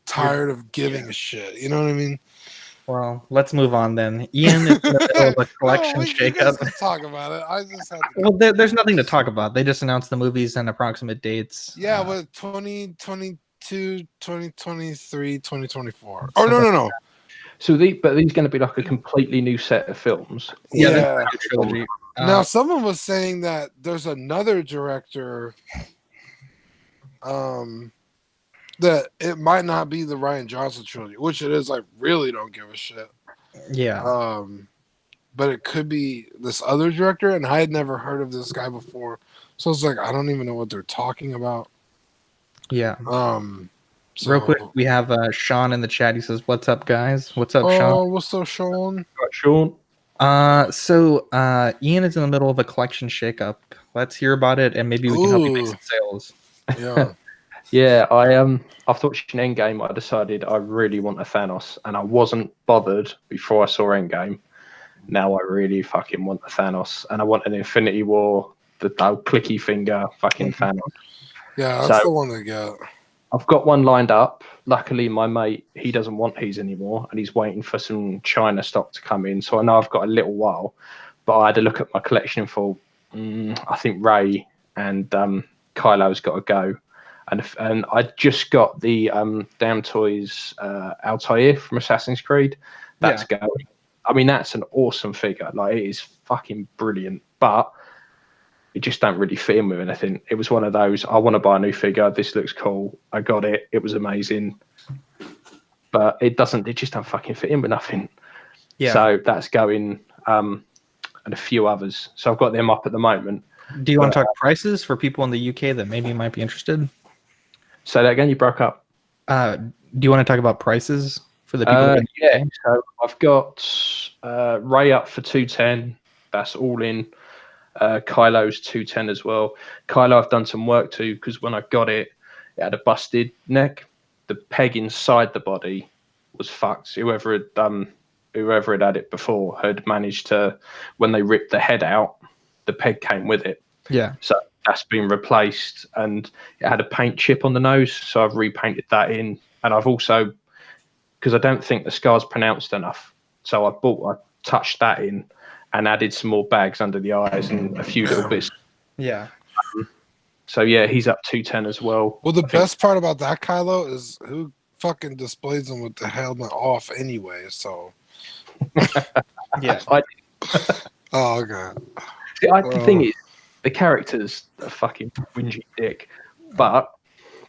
Speaker 1: tired of giving a shit. You know what I mean?
Speaker 2: Well, let's move on then. Ian is in the middle of a collection shakeup.
Speaker 1: Talk about it. I just had to.
Speaker 2: Well, there's nothing to talk about. They just announced the movies and approximate dates.
Speaker 1: Yeah, with 2022, 2023, 2024. Oh, no.
Speaker 3: So these going to be like a completely new set of films.
Speaker 2: Yeah. Trilogy.
Speaker 1: Now, someone was saying that there's another director that it might not be the Rian Johnson trilogy, which it is. I really don't give a shit.
Speaker 2: Yeah.
Speaker 1: But it could be this other director, and I had never heard of this guy before. So it's like, I don't even know what they're talking about.
Speaker 2: Yeah.
Speaker 1: So,
Speaker 2: real quick, we have Sean in the chat. He says, "What's up, guys? What's up, Sean?"
Speaker 1: Oh, what's up, Sean?
Speaker 3: Sean.
Speaker 2: So Ian is in the middle of a collection shakeup. Let's hear about it, and maybe we can help you make some sales.
Speaker 1: Yeah.
Speaker 3: Yeah, after watching Endgame, I decided I really want a Thanos, and I wasn't bothered before I saw Endgame. Now I really fucking want a Thanos, and I want an Infinity War, the clicky finger fucking Thanos.
Speaker 1: Yeah, that's the one to get.
Speaker 3: I've got one lined up. Luckily, my mate, he doesn't want his anymore, and he's waiting for some China stock to come in. So I know I've got a little while, but I had a look at my collection for, I think Ray and Kylo's got to go. And I just got the Damn Toys Altair from Assassin's Creed. That's going. I mean, that's an awesome figure. Like, it is fucking brilliant, but it just don't really fit in with anything. It was one of those, I want to buy a new figure. This looks cool. I got it. It was amazing. But it just don't fucking fit in with nothing. Yeah. So that's going, and a few others. So I've got them up at the moment.
Speaker 2: Do you want to talk prices for people in the UK that maybe might be interested?
Speaker 3: Say that again, you broke up.
Speaker 2: Do you want to talk about prices for the people?
Speaker 3: Yeah, so I've got Ray up for 210. That's all in. Kylo's 210 as well. Kylo I've done some work to, because when I got it, it had a busted neck. The peg inside the body was fucked. Whoever had had it before had managed to, when they ripped the head out, the peg came with it.
Speaker 2: Yeah.
Speaker 3: So that's been replaced, and it had a paint chip on the nose, so I've repainted that in. And I've also, because I don't think the scar's pronounced enough, so I touched that in and added some more bags under the eyes and a few little bits.
Speaker 2: Yeah.
Speaker 3: So yeah, he's up 210 as well.
Speaker 1: Well, the best part about that Kylo is who fucking displays him with the helmet off anyway. So
Speaker 2: yeah.
Speaker 1: Oh, okay.
Speaker 3: See, the thing is, the characters are fucking whingy dick, but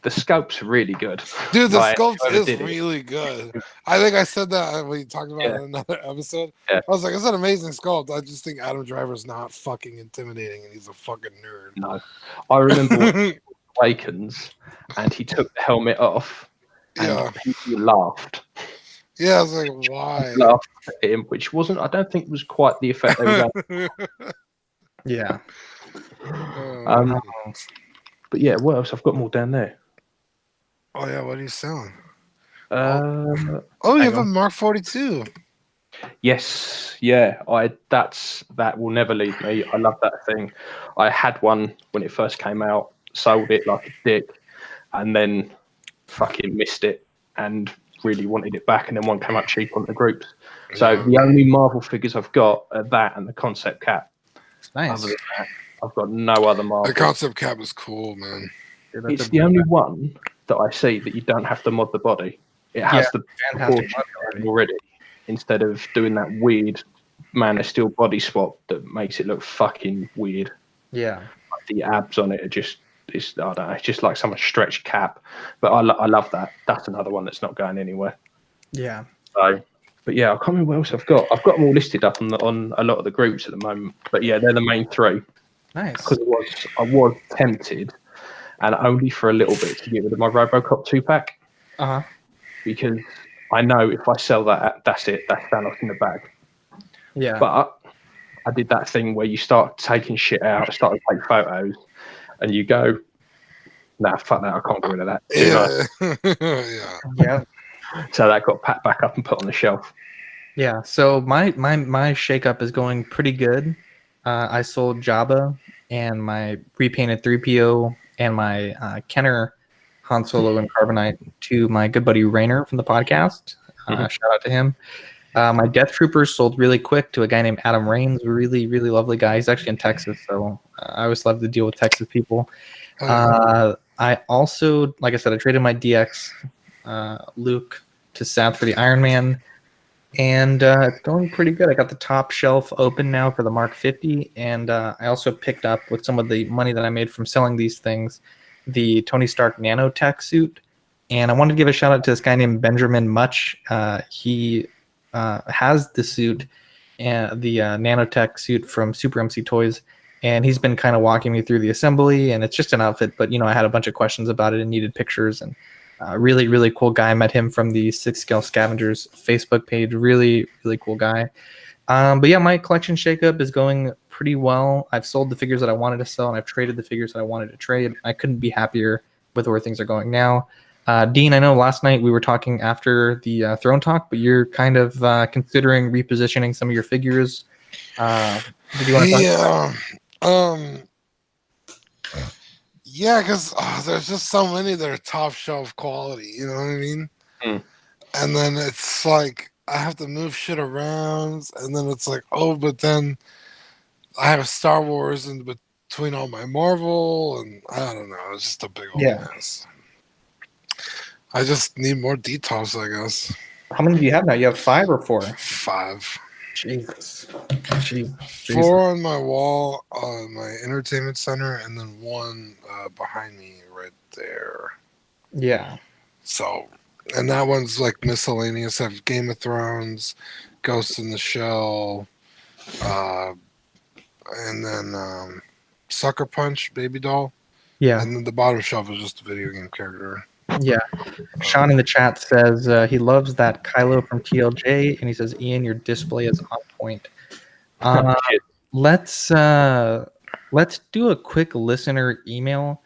Speaker 3: the sculpt's really good.
Speaker 1: Dude, the
Speaker 3: like,
Speaker 1: sculpt is really good. I think I said that when you talked about it in another episode.
Speaker 3: Yeah.
Speaker 1: I was like, it's an amazing sculpt. I just think Adam Driver's not fucking intimidating and he's a fucking nerd.
Speaker 3: No. I remember Awakens and he took the helmet off and people laughed.
Speaker 1: Yeah, I was like, why?
Speaker 3: Laughed at him, which wasn't, I don't think was quite the effect they were going.
Speaker 2: Yeah.
Speaker 3: But yeah, what else? I've got more down there.
Speaker 1: Oh yeah, what are you selling?
Speaker 3: You
Speaker 1: have a Mark 42.
Speaker 3: Yes, yeah. That will never leave me. I love that thing. I had one when it first came out, sold it like a dick, and then fucking missed it and really wanted it back, and then one came out cheap on the groups. So the only Marvel figures I've got are that and the concept cap.
Speaker 2: Nice.
Speaker 3: Other than that, I've got no other Marvel.
Speaker 1: The concept cap is cool, man.
Speaker 3: It's the only one that I see that you don't have to mod the body. It has the proportion already, instead of doing that weird Man of Steel body swap that makes it look fucking weird.
Speaker 2: Yeah.
Speaker 3: Like the abs on it are just, I don't know, it's just like some stretched cap. But I love that. That's another one that's not going anywhere.
Speaker 2: Yeah.
Speaker 3: So, but yeah, I can't remember what else I've got. I've got them all listed up on a lot of the groups at the moment. But yeah, they're the main three.
Speaker 2: Nice.
Speaker 3: Because I was tempted, and only for a little bit, to get rid of my RoboCop 2-pack. Because I know if I sell that, that's it. That's Thanos in the bag.
Speaker 2: Yeah.
Speaker 3: But I did that thing where you start taking shit out, start to take photos, and you go, nah, fuck that, I can't get rid of that.
Speaker 1: Yeah.
Speaker 3: So that got packed back up and put on the shelf.
Speaker 2: Yeah. So my shakeup is going pretty good. I sold Jabba and my repainted 3PO and my Kenner Han Solo and Carbonite to my good buddy Rainer from the podcast. Shout out to him. My Death Troopers sold really quick to a guy named Adam Raines, really, really lovely guy. He's actually in Texas, so I always love to deal with Texas people. I also, like I said, I traded my DX Luke to Sav for the Iron Man, and it's going pretty good. I got the top shelf open now for the Mark 50, and I also picked up, with some of the money that I made from selling these things, the Tony Stark nanotech suit. And I wanted to give a shout out to this guy named Benjamin Much. He has the suit, the nanotech suit from Super MC Toys, and he's been kind of walking me through the assembly, and it's just an outfit, but I had a bunch of questions about it and needed pictures, and really, really cool guy. I met him from the 6 Scale Scavengers Facebook page. Really, really cool guy. But yeah, my collection shakeup is going pretty well. I've sold the figures that I wanted to sell, and I've traded the figures that I wanted to trade. I couldn't be happier with where things are going now. Dean, I know last night we were talking after the Throne Talk, but you're kind of considering repositioning some of your figures. Did you want to talk about that?
Speaker 1: Yeah, because there's just so many that are top shelf quality, you know what I mean? And then it's like I have to move shit around, and then it's like, but then I have a Star Wars in between all my Marvel, and I don't know, it's just a big old mess. I just need more details, I guess.
Speaker 2: How many do you have now? You have 5 or 4?
Speaker 1: 5.
Speaker 2: Jesus.
Speaker 1: 4 on my wall, my entertainment center, and then 1 behind me right there.
Speaker 2: Yeah.
Speaker 1: So, and that one's like miscellaneous. I have Game of Thrones, Ghost in the Shell, and then Sucker Punch, Baby Doll.
Speaker 2: Yeah.
Speaker 1: And then the bottom shelf is just a video game character.
Speaker 2: Yeah. Sean in the chat says he loves that Kylo from TLJ, and he says, Ian, your display is on point. Let's do a quick listener email.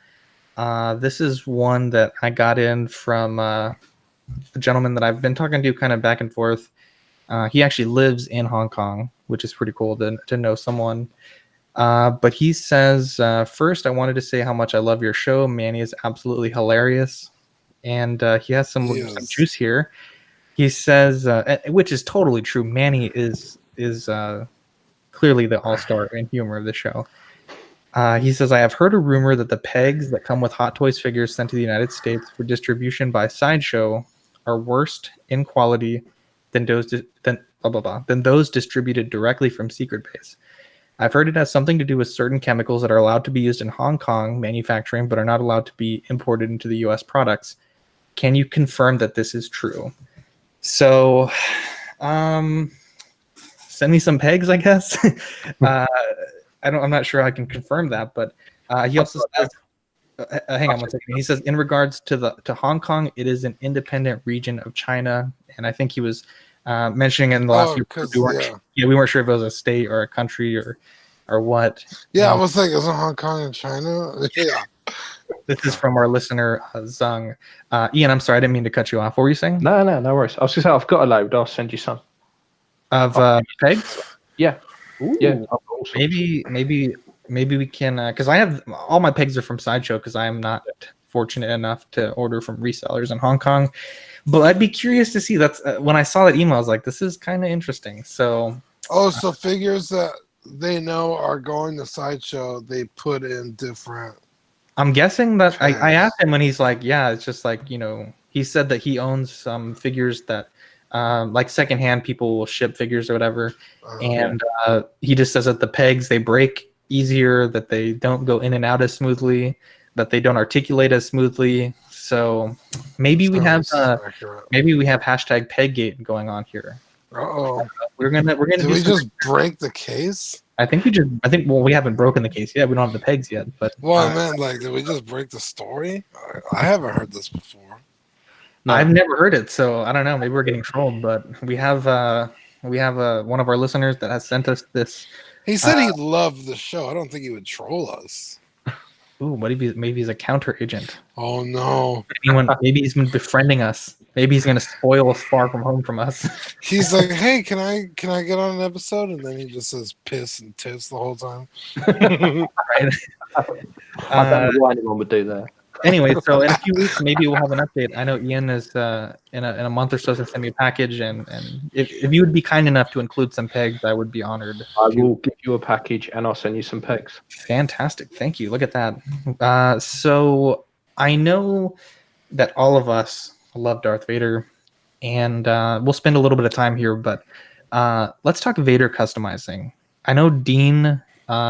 Speaker 2: This is one that I got in from a gentleman that I've been talking to kind of back and forth. He actually lives in Hong Kong, which is pretty cool to know someone. But he says, first, I wanted to say how much I love your show. Manny is absolutely hilarious. And he has some juice here. He says, which is totally true. Manny is clearly the all-star in humor of the show. He says, I have heard a rumor that the pegs that come with Hot Toys figures sent to the United States for distribution by Sideshow are worse in quality than those than those distributed directly from Secret Base. I've heard it has something to do with certain chemicals that are allowed to be used in Hong Kong manufacturing, but are not allowed to be imported into the U.S. products. Can you confirm that this is true? So, send me some pegs, I guess. I'm not sure I can confirm that, but he also says, hang on one second. He says, in regards to Hong Kong, it is an independent region of China, and I think he was mentioning in the last few. We weren't sure if it was a state or a country or what.
Speaker 1: Yeah, I was like, isn't Hong Kong and China? Yeah.
Speaker 2: This is from our listener Zung. Ian, I'm sorry, I didn't mean to cut you off. What were you saying?
Speaker 3: No worries. I was going to say, I've got a load. I'll send you some.
Speaker 2: Of pegs?
Speaker 3: Yeah.
Speaker 2: Ooh. Yeah. Maybe we can, because I have all my pegs are from Sideshow because I am not fortunate enough to order from resellers in Hong Kong. But I'd be curious to see. That's when I saw that email, I was like, this is kind of interesting. So.
Speaker 1: So figures that they know are going to Sideshow, they put in different.
Speaker 2: I'm guessing that I asked him, and he's like, yeah, it's just like, he said that he owns some figures that. Like secondhand people will ship figures or whatever, and he just says that the pegs, they break easier, that they don't go in and out as smoothly, that they don't articulate as smoothly. So maybe we have hashtag Peggate going on here. We're gonna
Speaker 1: Did we just break the case?
Speaker 2: Well, we haven't broken the case yet. We don't have the pegs yet, but
Speaker 1: did we just break the story? I haven't heard this before.
Speaker 2: No. I've never heard it, so I don't know. Maybe we're getting trolled, but we have one of our listeners that has sent us this.
Speaker 1: He said he loved the show. I don't think he would troll us.
Speaker 2: Ooh, maybe he's a counter agent.
Speaker 1: Oh no!
Speaker 2: Maybe he's been befriending us. Maybe he's gonna spoil us far from home from us.
Speaker 1: He's like, hey, can I get on an episode? And then he just says piss and tits the whole time.
Speaker 3: Right. I don't know why anyone would do that.
Speaker 2: Anyway, so in a few weeks, maybe we'll have an update. I know Ian is in a month or so to send me a package, and if you would be kind enough to include some pegs, I would be honored.
Speaker 3: I will give you a package, and I'll send you some pegs.
Speaker 2: Fantastic, thank you. Look at that. So I know that all of us love Darth Vader, and we'll spend a little bit of time here, but let's talk Vader customizing. I know Dean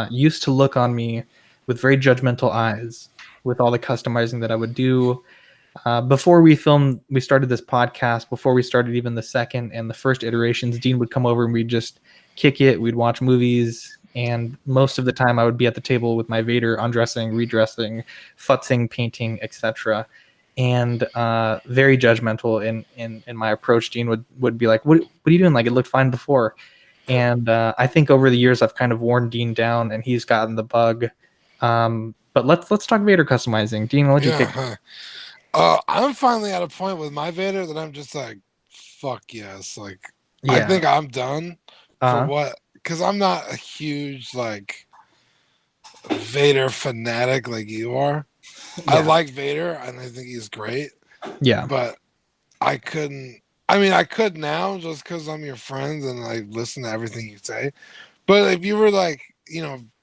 Speaker 2: used to look on me with very judgmental eyes with all the customizing that I would do. Before we started this podcast, before we started even the second and the first iterations, Dean would come over and we'd just kick it. We'd watch movies, and most of the time I would be at the table with my Vader undressing, redressing, futzing, painting, etc. And very judgmental in my approach. Dean would be like, what are you doing? Like, it looked fine before. And I think over the years I've kind of worn Dean down, and he's gotten the bug. But let's talk Vader customizing. Dean, I'll let you kick.
Speaker 1: I'm finally at a point with my Vader that I'm just like, fuck yes. Like, I think I'm done for what? Because I'm not a huge like Vader fanatic like you are. Yeah. I like Vader and I think he's great.
Speaker 2: Yeah.
Speaker 1: But I couldn't. I mean, I could now just because I'm your friend and I listen to everything you say. But if you were like,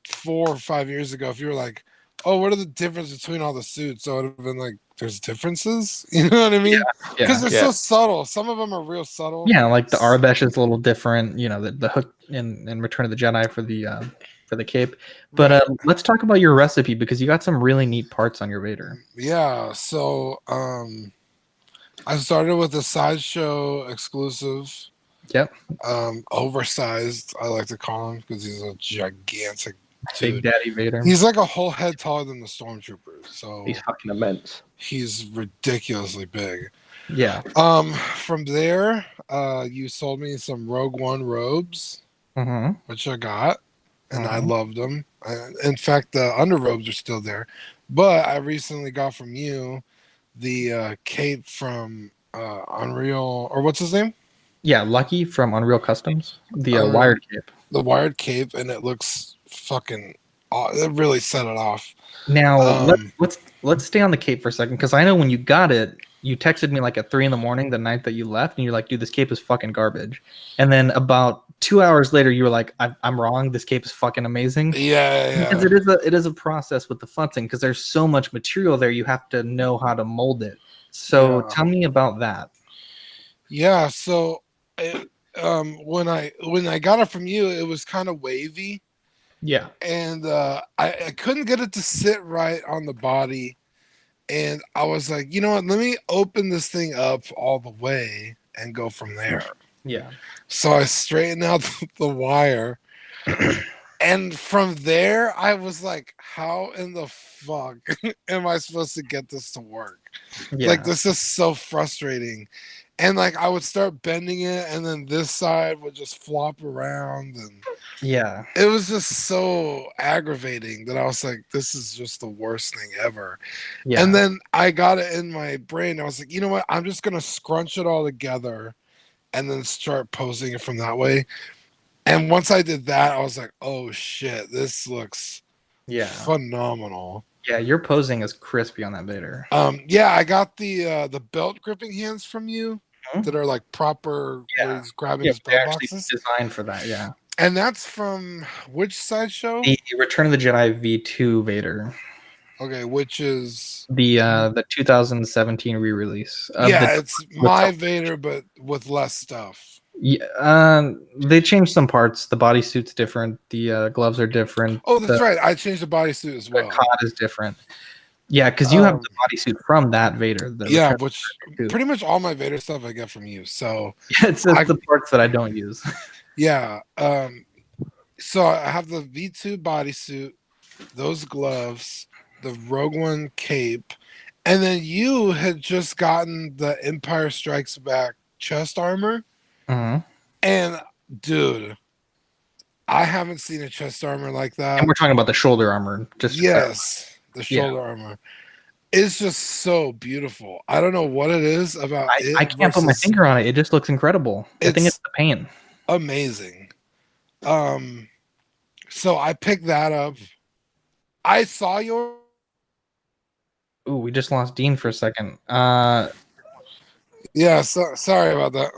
Speaker 1: 4 or 5 years ago, if you were like, oh, what are the differences between all the suits? I would have been like, there's differences. You know what I mean? Because they're so subtle. Some of them are real subtle.
Speaker 2: Yeah, like the Arbesh is a little different. The hook in Return of the Jedi for the cape. But let's talk about your recipe, because you got some really neat parts on your Vader.
Speaker 1: Yeah. So I started with a Sideshow exclusive.
Speaker 2: Yep.
Speaker 1: Oversized, I like to call him, because he's a gigantic dude.
Speaker 2: Big Daddy Vader.
Speaker 1: He's like a whole head taller than the Stormtroopers. So
Speaker 3: he's fucking immense.
Speaker 1: He's ridiculously big.
Speaker 2: Yeah.
Speaker 1: From there, you sold me some Rogue One robes, which I got, and I loved them. In fact, the underrobes are still there. But I recently got from you the cape from Unreal, or what's his name?
Speaker 2: Yeah, Lucky from Unreal Customs. The wired cape.
Speaker 1: The wired cape, and it looks fucking. It really set it off.
Speaker 2: Now let's stay on the cape for a second, because I know when you got it, you texted me like at 3 a.m. the night that you left, and you're like, "Dude, this cape is fucking garbage." And then about 2 hours later, you were like, I'm wrong. This cape is fucking amazing.
Speaker 1: Yeah.
Speaker 2: Because it is a process with the futzing, because there's so much material there. You have to know how to mold it. So tell me about that.
Speaker 1: Yeah. So when I got it from you, it was kind of wavy.
Speaker 2: Yeah.
Speaker 1: And I couldn't get it to sit right on the body. And I was like, you know what? Let me open this thing up all the way and go from there.
Speaker 2: Yeah.
Speaker 1: So I straightened out the wire. And from there, I was like, how in the fuck am I supposed to get this to work?
Speaker 2: Yeah.
Speaker 1: Like, this is so frustrating. And like, I would start bending it, and then this side would just flop around. And
Speaker 2: yeah,
Speaker 1: it was just so aggravating that I was like, this is just the worst thing ever. Yeah. And then I got it in my brain. I was like, you know what? I'm just going to scrunch it all together and then start posing it from that way. And once I did that, I was like, oh shit, this looks phenomenal.
Speaker 2: Yeah, your posing is crispy on that Vader.
Speaker 1: Yeah, I got the belt gripping hands from you that are like proper where he's grabbing his belt boxes.
Speaker 2: Designed for that, yeah.
Speaker 1: And that's from which sideshow?
Speaker 2: The Return of the Jedi V2 Vader.
Speaker 1: Okay, which is
Speaker 2: the 2017 re-release.
Speaker 1: It's my Vader, but with less stuff.
Speaker 2: Yeah, they changed some parts. The bodysuit's different. The gloves are different.
Speaker 1: Oh, that's right. I changed the bodysuit as well.
Speaker 2: The COD is different. Yeah, because you have the bodysuit from that Vader.
Speaker 1: Which pretty much all my Vader stuff I get from you. So
Speaker 2: it's the parts that I don't use.
Speaker 1: Yeah. So I have the V2 bodysuit, those gloves, the Rogue One cape, and then you had just gotten the Empire Strikes Back chest armor. And dude, I haven't seen a chest armor like that.
Speaker 2: And we're talking about the shoulder armor.
Speaker 1: The shoulder armor. It's just so beautiful. I don't know what it is about it.
Speaker 2: I can't put my finger on it. It just looks incredible. I think it's the paint.
Speaker 1: Amazing. So I picked that up. I saw your.
Speaker 2: Ooh, we just lost Dean for a second.
Speaker 1: Yeah, sorry about that.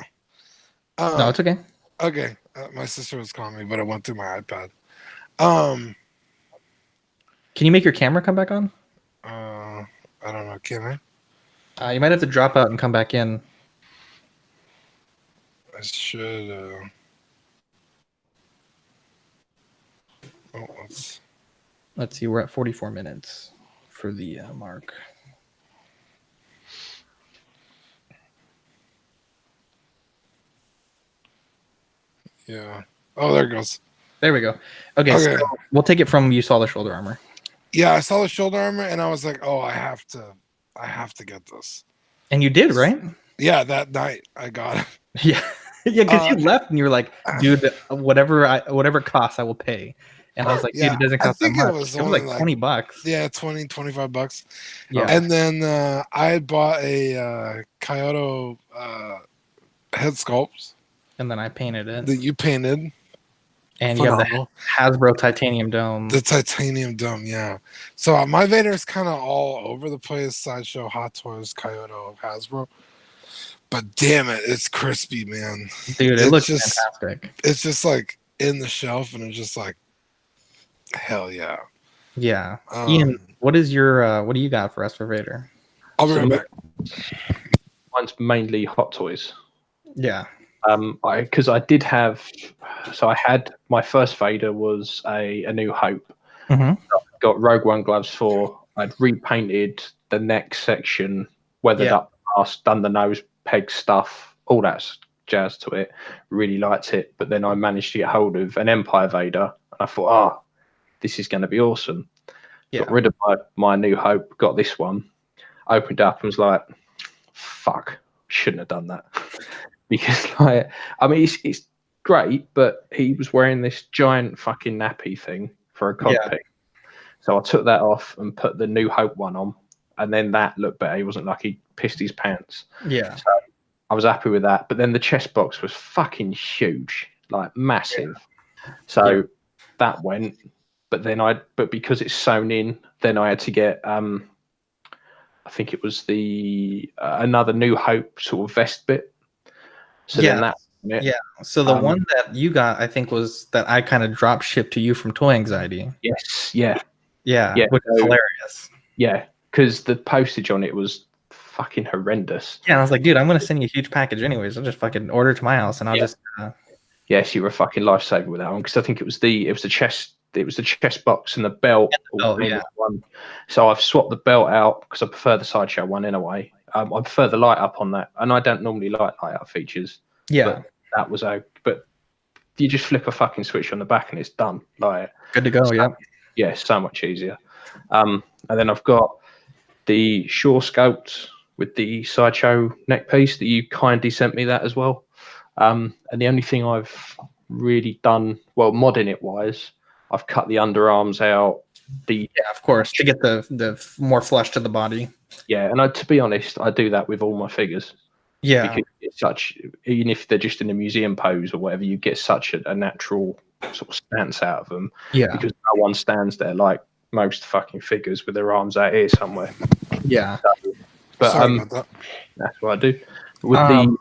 Speaker 2: No, it's okay.
Speaker 1: Okay, my sister was calling me, but it went through my iPad.
Speaker 2: Can you make your camera come back on?
Speaker 1: I don't know. Can
Speaker 2: I? You might have to drop out and come back in.
Speaker 1: I should.
Speaker 2: Let's see. We're at 44 minutes for the mark.
Speaker 1: Yeah. Oh, there it goes.
Speaker 2: There we go. Okay. So we'll take it from you saw the shoulder armor.
Speaker 1: Yeah, I saw the shoulder armor and I was like, oh, I have to get this.
Speaker 2: And you did, right?
Speaker 1: Yeah, that night I got it.
Speaker 2: Yeah. Yeah, because you left and you were like, dude, whatever it costs, I will pay. And I was like, dude, it doesn't cost that much. It was like $20.
Speaker 1: Yeah, $25.
Speaker 2: Yeah.
Speaker 1: And then I bought a Kyoto head sculpt.
Speaker 2: And then I painted it.
Speaker 1: That you painted.
Speaker 2: And phenomenal. You have the Hasbro titanium dome.
Speaker 1: The titanium dome, yeah. So my Vader is kind of all over the place. Sideshow, Hot Toys, Kyoto, Hasbro. But damn it, it's crispy, man.
Speaker 2: Dude, it looks fantastic.
Speaker 1: It's just like in the shelf, and it's just like, hell yeah.
Speaker 2: Yeah. Ian, what do you got for us for Vader?
Speaker 1: I'll be right back.
Speaker 3: Mine's mainly Hot Toys.
Speaker 2: Yeah.
Speaker 3: Because I did have, so I had my first Vader was a New Hope. Got Rogue One gloves for. I'd repainted the neck section, weathered up the mask, done the nose peg stuff, all that jazz to it. Really liked it, but then I managed to get hold of an Empire Vader, and I thought, this is going to be awesome. Yeah. Got rid of my New Hope, got this one, opened up and was like, fuck, shouldn't have done that. Because, it's great, but he was wearing this giant fucking nappy thing for a cockpit. So I took that off and put the New Hope one on, and then that looked better. He wasn't like he pissed his pants.
Speaker 2: Yeah. So
Speaker 3: I was happy with that. But then the chest box was fucking huge, like massive. Yeah. So that went. But then but because it's sewn in, then I had to get I think it was the another New Hope sort of vest bit. So then
Speaker 2: Yeah. So the one that you got, I think, was that I kind of drop shipped to you from Toy Anxiety.
Speaker 3: Yes. Yeah.
Speaker 2: Yeah. Which is hilarious.
Speaker 3: Yeah, because the postage on it was fucking horrendous.
Speaker 2: Yeah, I was like, dude, I'm gonna send you a huge package anyways. I'll just fucking order it to my house, and I'll just.
Speaker 3: Yes, you were a fucking lifesaver with that one, because I think it was the chest box and the belt. One. So I've swapped the belt out because I prefer the Sideshow one anyway. I prefer the light up on that, and I don't normally like light up features.
Speaker 2: Yeah,
Speaker 3: but that was but you just flip a fucking switch on the back and it's done. Like,
Speaker 2: good to go.
Speaker 3: Yeah, so much easier. And then I've got the Shore Sculpt with the Sideshow neck piece that you kindly sent me that as well. And the only thing I've really done, well, modding it wise, I've cut the underarms out.
Speaker 2: Of course, to get the more flesh to the body.
Speaker 3: Yeah, and to be honest, I do that with all my figures.
Speaker 2: Yeah,
Speaker 3: because it's such, even if they're just in a museum pose or whatever, you get such a natural sort of stance out of them.
Speaker 2: Yeah,
Speaker 3: because no one stands there like most fucking figures with their arms out here somewhere.
Speaker 2: Yeah,
Speaker 3: but
Speaker 1: sorry about that.
Speaker 3: That's what I do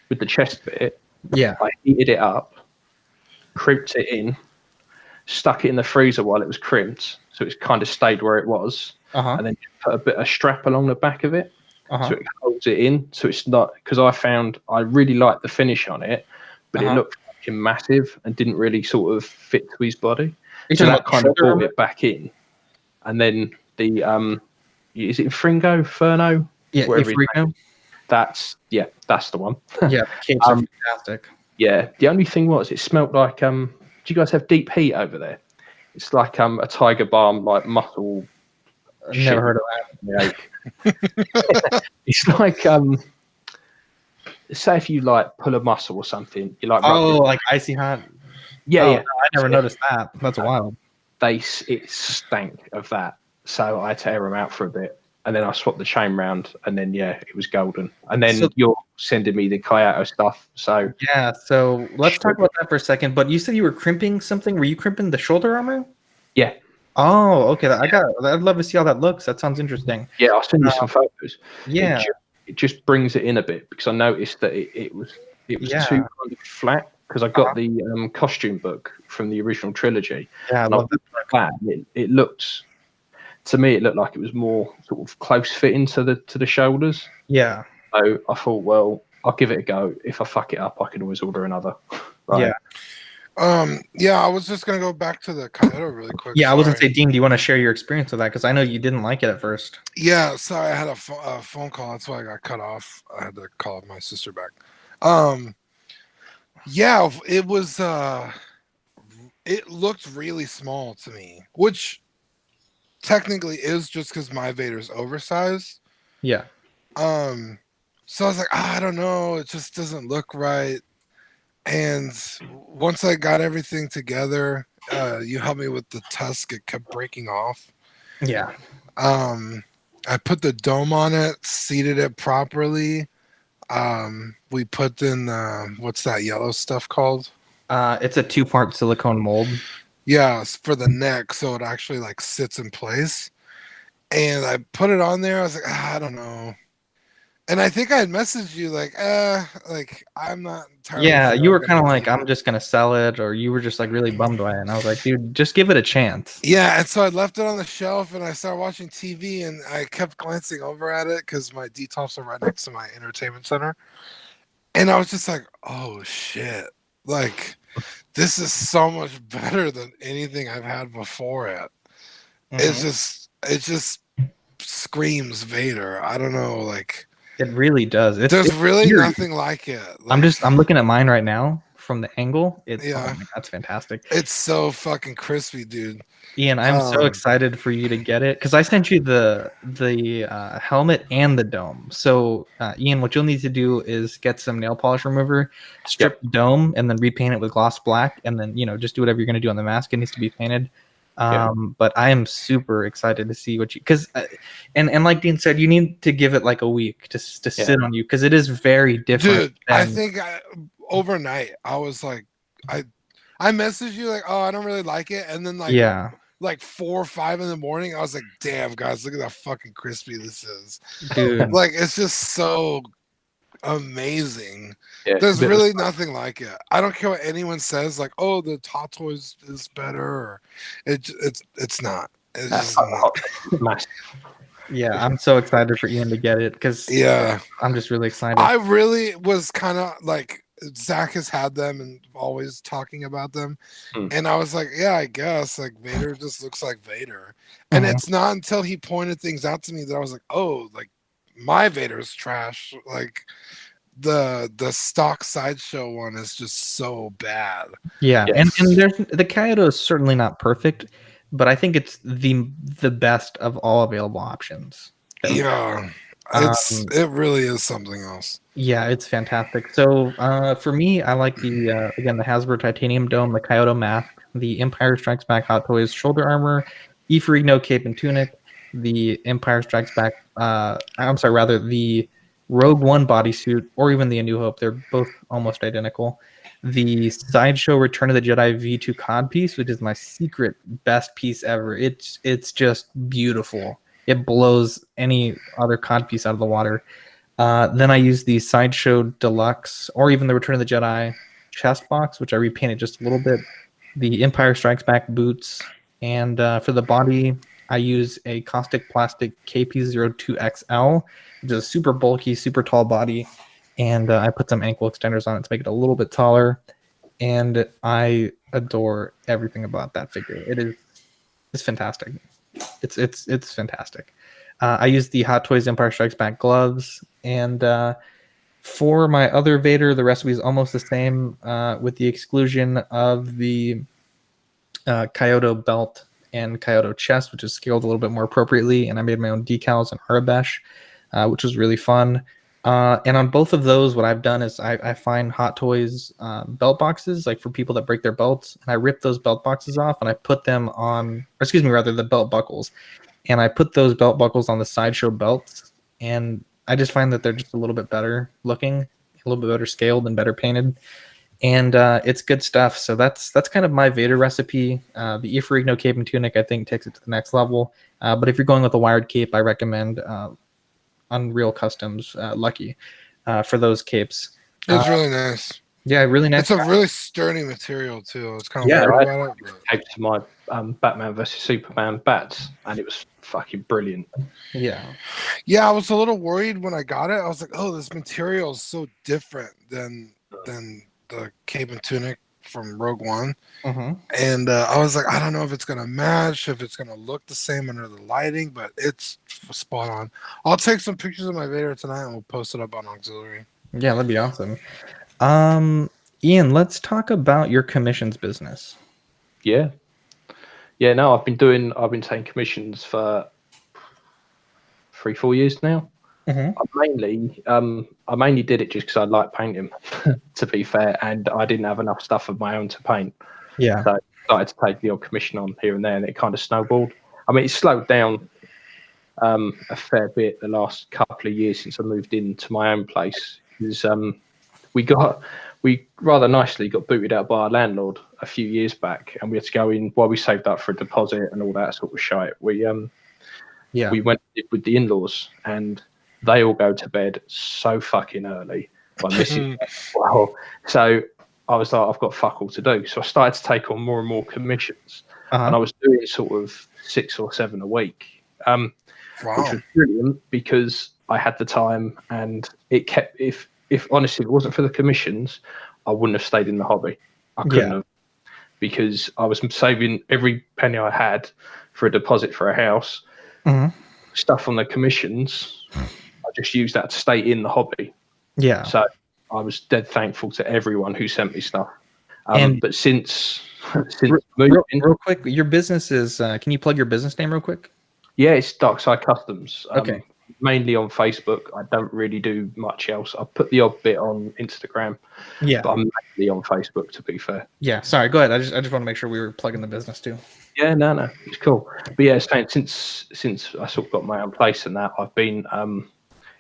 Speaker 3: with the chest bit.
Speaker 2: Yeah,
Speaker 3: I heated it up, crimped it in, stuck it in the freezer while it was crimped, so it's kind of stayed where it was, and then put a strap along the back of it. So it holds it in, so it's not, because I found I really liked the finish on it, but it looked fucking massive and didn't really sort of fit to his body. So that kind of brought it back in. And then the is it Fringo? Ferno?
Speaker 2: Yeah, Fringo.
Speaker 3: That's the one.
Speaker 2: Yeah, capes are fantastic.
Speaker 3: Yeah, the only thing was it smelled like do you guys have deep heat over there? It's like a Tiger Balm like muscle.
Speaker 2: I've never heard of that.
Speaker 3: It's like say if you like pull a muscle or something, you like
Speaker 2: like icy hot.
Speaker 3: Yeah,
Speaker 2: I never noticed that. That's wild.
Speaker 3: It stank of that, so I had to air them out for a bit, and then I swapped the chain round, and then it was golden. And then you're sending me the Kyoto stuff, so
Speaker 2: So let's talk about that for a second. But you said you were crimping something. Were you crimping the shoulder armor?
Speaker 3: Yeah.
Speaker 2: Oh, okay. I'd love to see how that looks. That sounds interesting.
Speaker 3: Yeah, I'll send you some photos.
Speaker 2: Yeah,
Speaker 3: it just brings it in a bit, because I noticed that it was too kind of flat, because I got the costume book from the original trilogy.
Speaker 2: Yeah, I love
Speaker 3: that. It looked, to me, it looked like it was more sort of close fitting to the shoulders.
Speaker 2: Yeah.
Speaker 3: So I thought, well, I'll give it a go. If I fuck it up, I can always order another.
Speaker 1: I was just gonna go back to the Kyoto really quick.
Speaker 2: I was gonna say, Dean, do you want to share your experience with that? Because I know you didn't like it at first.
Speaker 1: Yeah, sorry, I had a phone call. That's why I got cut off. I had to call my sister back. It was. It looked really small to me, which technically is just because my Vader's oversized.
Speaker 2: Yeah.
Speaker 1: So I was like, I don't know, it just doesn't look right. And once I got everything together, you helped me with the tusk. It kept breaking off.
Speaker 2: Yeah.
Speaker 1: I put the dome on it, seated it properly. We put in what's that yellow stuff called?
Speaker 2: It's a 2-part silicone mold.
Speaker 1: Yeah, for the neck, so it actually like sits in place. And I put it on there. I was like, I don't know. And I think I had messaged you like I'm not entirely
Speaker 2: sure you were kind of like, I'm just gonna sell it, or you were just like really bummed by it. And I was like, dude, just give it a chance.
Speaker 1: Yeah, and so I left it on the shelf and I started watching TV, and I kept glancing over at it because my detox are right next to my entertainment center. And I was just like, oh shit. Like, this is so much better than anything I've had before it. It just screams Vader. I don't know, like
Speaker 2: it really does.
Speaker 1: There's really weird. Nothing like it. Like,
Speaker 2: I'm looking at mine right now from the angle. That's fantastic.
Speaker 1: It's so fucking crispy, dude.
Speaker 2: Ian, I'm so excited for you to get it because I sent you the helmet and the dome. So Ian, what you'll need to do is get some nail polish remover, strip the dome, and then repaint it with gloss black, and then just do whatever you're going to do on the mask. It needs to be painted. But I am super excited to see what you, because and like Dean said, you need to give it like a week to sit on you, because it is very different.
Speaker 1: Dude, I think overnight I was like, I messaged you like, oh, I don't really like it, and then like 4 or 5 in the morning, I was like, damn guys, look at how fucking crispy this is, dude. Like, it's just so amazing.
Speaker 3: Yeah,
Speaker 1: There's really nothing like it. I don't care what anyone says, like, oh, the Hot Toys is better, or it's not. It's just
Speaker 3: massive.
Speaker 2: Yeah, I'm so excited for Ian to get it because I'm just really excited.
Speaker 1: I really was kind of like, Zach has had them and always talking about them, and I was like, yeah, I guess like Vader just looks like Vader, and it's not until he pointed things out to me that I was like, oh, like my Vader's trash. Like the stock sideshow one is just so bad.
Speaker 2: Yeah, and there's the Kyoto is certainly not perfect, but I think it's the best of all available options.
Speaker 1: Yeah, it really is something else.
Speaker 2: Yeah, it's fantastic. So for me, I like the again the Hasbro Titanium Dome, the Kyoto mask, the Empire Strikes Back Hot Toys shoulder armor, Ferrigno cape and tunic, the Empire Strikes Back. I'm sorry, rather the Rogue One bodysuit, or even the A New Hope. They're both almost identical. The Sideshow Return of the Jedi V2 cod piece, which is my secret best piece ever. It's just beautiful. It blows any other cod piece out of the water. Then I use the Sideshow Deluxe, or even the Return of the Jedi chest box, which I repainted just a little bit. The Empire Strikes Back boots, and for the body, I use a Caustic Plastic KP02XL, which is a super bulky, super tall body, and I put some ankle extenders on it to make it a little bit taller. And I adore everything about that figure. It's fantastic. It's fantastic. I use the Hot Toys Empire Strikes Back gloves, and for my other Vader, the recipe is almost the same, with the exclusion of the Kyoto belt and Kyoto chest, which is scaled a little bit more appropriately, and I made my own decals and Arabesh, which was really fun. And on both of those, what I've done is I find Hot Toys belt boxes, like for people that break their belts, and I rip those belt boxes off and I put them on, or excuse me, rather the belt buckles, and I put those belt buckles on the Sideshow belts, and I just find that they're just a little bit better looking, a little bit better scaled and better painted, and it's good stuff. So that's kind of my Vader recipe. The Ferrigno cape and tunic, I think, takes it to the next level. But if you're going with a wired cape, I recommend Unreal Customs Lucky for those capes.
Speaker 1: It's really nice.
Speaker 2: Yeah, really nice.
Speaker 1: It's a really sturdy material too. It's kind of weird about it.
Speaker 3: Taped to my Batman vs Superman bats, and it was fucking brilliant.
Speaker 2: Yeah,
Speaker 1: I was a little worried when I got it. I was like, oh, this material is so different than the cape and tunic from Rogue One. And I was like, I don't know if it's gonna match, if it's gonna look the same under the lighting, but it's spot on. I'll take some pictures of my Vader tonight and we'll post it up on Auxiliary.
Speaker 2: Yeah, that'd be awesome. Ian, let's talk about your commissions business.
Speaker 3: Yeah, no, I've been taking commissions for 3-4 years now. I mainly did it just because I like painting, to be fair, and I didn't have enough stuff of my own to paint.
Speaker 2: Yeah,
Speaker 3: so I started to take the odd commission on here and there, and it kind of snowballed. I mean, it's slowed down a fair bit the last couple of years since I moved into my own place. Because we rather nicely got booted out by our landlord a few years back, and we had to go in while we saved up for a deposit and all that sort of shit. We went with the in-laws, and they all go to bed so fucking early. My missus, so I was like, I've got fuck all to do. So I started to take on more and more commissions, and I was doing sort of 6 or 7 a week, which was brilliant because I had the time, and it kept. If honestly, if it wasn't for the commissions, I wouldn't have stayed in the hobby. I couldn't have, because I was saving every penny I had for a deposit for a house. Stuff on the commissions, I just used that to stay in the hobby. Yeah. So I was dead thankful to everyone who sent me stuff. But since moving,
Speaker 2: real quick, your business is. Can you plug your business name real quick?
Speaker 3: Yeah, it's Darkside Customs.
Speaker 2: Okay.
Speaker 3: Mainly on Facebook. I don't really do much else. I put the odd bit on Instagram.
Speaker 2: Yeah.
Speaker 3: But I'm mainly on Facebook, to be fair.
Speaker 2: Yeah. Sorry. Go ahead. I just want to make sure we were plugging the business too.
Speaker 3: Yeah. No. It's cool. But yeah, since I sort of got my own place and that, I've been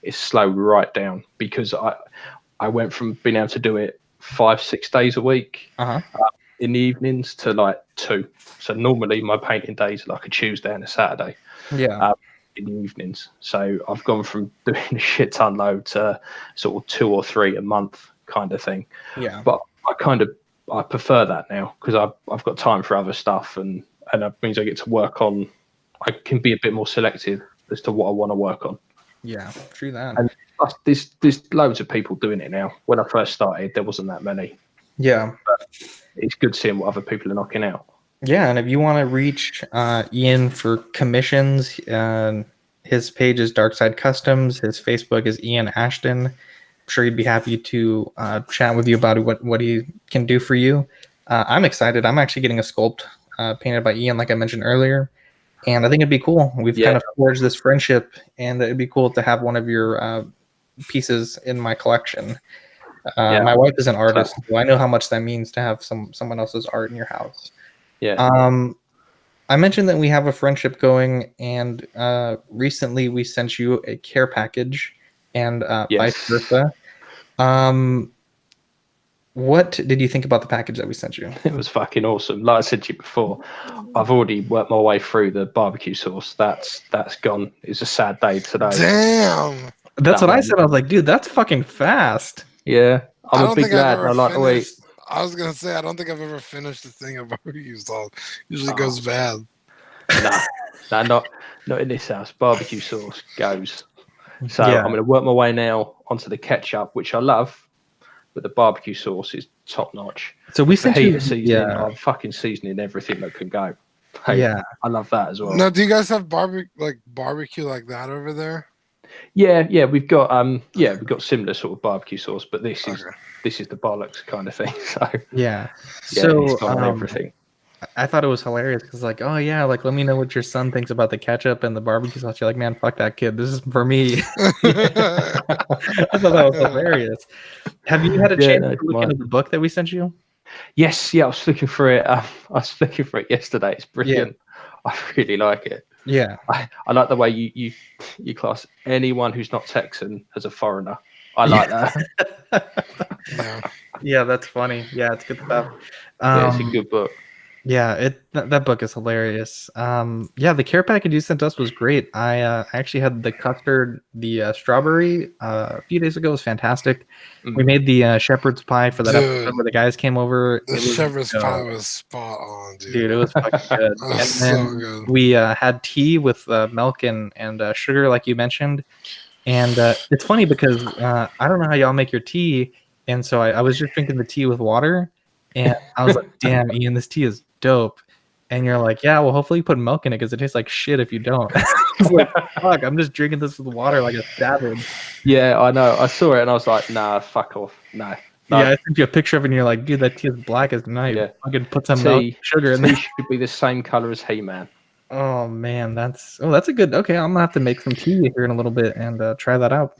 Speaker 3: it's slowed right down because I went from being able to do it 5-6 days a week in the evenings to like 2. So normally my painting days are like a Tuesday and a Saturday.
Speaker 2: Yeah.
Speaker 3: in the evenings. So I've gone from doing a shit ton load to sort of 2 or 3 a month kind of thing.
Speaker 2: Yeah.
Speaker 3: But I prefer that now because I've got time for other stuff, and that means I get to work on. I can be a bit more selective as to what I want to work on.
Speaker 2: Yeah, true that.
Speaker 3: And there's loads of people doing it now. When I first started, there wasn't that many.
Speaker 2: Yeah.
Speaker 3: But it's good seeing what other people are knocking out.
Speaker 2: Yeah, and if you want to reach Ian for commissions, his page is Darkside Customs. His Facebook is Ian Ashton. I'm sure he'd be happy to chat with you about what he can do for you. I'm excited. I'm actually getting a sculpt painted by Ian, like I mentioned earlier, and I think it'd be cool. We've kind of forged this friendship, and it'd be cool to have one of your pieces in my collection. My wife is an artist, so I know how much that means to have someone else's art in your house.
Speaker 3: Yeah.
Speaker 2: I mentioned that we have a friendship going, and recently we sent you a care package, and vice versa. What did you think about the package that we sent you?
Speaker 3: It was fucking awesome. Like I said to you before, I've already worked my way through the barbecue sauce. That's gone. It's a sad day today.
Speaker 1: Damn.
Speaker 2: That's what I said. I was like, dude, that's fucking fast.
Speaker 3: Yeah. I'm a big lad. I like to eat.
Speaker 1: I was gonna say I don't think I've ever finished a thing of barbecue sauce. Usually goes bad.
Speaker 3: Nah, not in this house. Barbecue sauce goes. So I'm going to work my way now onto the ketchup, which I love, but the barbecue sauce is top notch.
Speaker 2: So we sent you
Speaker 3: seasoning. I'm fucking seasoning everything that can go. Hey, I love that as well.
Speaker 1: Now, do you guys have barbecue like that over there?
Speaker 3: Yeah, we've got we've got similar sort of barbecue sauce, but this is the bollocks kind of thing. So
Speaker 2: so
Speaker 3: it's got everything.
Speaker 2: I thought it was hilarious because like, oh yeah, like let me know what your son thinks about the ketchup and the barbecue sauce. You're like, man, fuck that kid. This is for me. I thought that was hilarious. Have you had a chance to look into the book that we sent you?
Speaker 3: Yes, I was looking for it. I was looking for it yesterday. It's brilliant. I really like it.
Speaker 2: Yeah,
Speaker 3: I like the way you class anyone who's not Texan as a foreigner. I like
Speaker 2: that. Yeah, that's funny. Yeah, it's good stuff.
Speaker 3: It's a good book.
Speaker 2: Yeah, that book is hilarious. The care package you sent us was great. I actually had the custard, the strawberry a few days ago. It was fantastic. We made the shepherd's pie for that episode where the guys came over.
Speaker 1: The shepherd's pie was spot on, dude.
Speaker 2: Dude, it was fucking good.
Speaker 1: And then so good.
Speaker 2: We had tea with milk and sugar, like you mentioned. And it's funny because I don't know how y'all make your tea, and so I was just drinking the tea with water, and I was like, "Damn, Ian, this tea is dope." And you're like, "Yeah, well, hopefully you put milk in it because it tastes like shit if you don't." I was like, "Fuck, I'm just drinking this with water like a savage."
Speaker 3: Yeah, I know. I saw it and I was like, "Nah, fuck off, no."
Speaker 2: Yeah, I sent you a picture of it, and you're like, "Dude, that tea is black as night." Yeah, fucking put some milk, sugar in there.
Speaker 3: Should be the same color as He-Man.
Speaker 2: Oh man, that's a good. Okay, I'm gonna have to make some tea here in a little bit and try that out.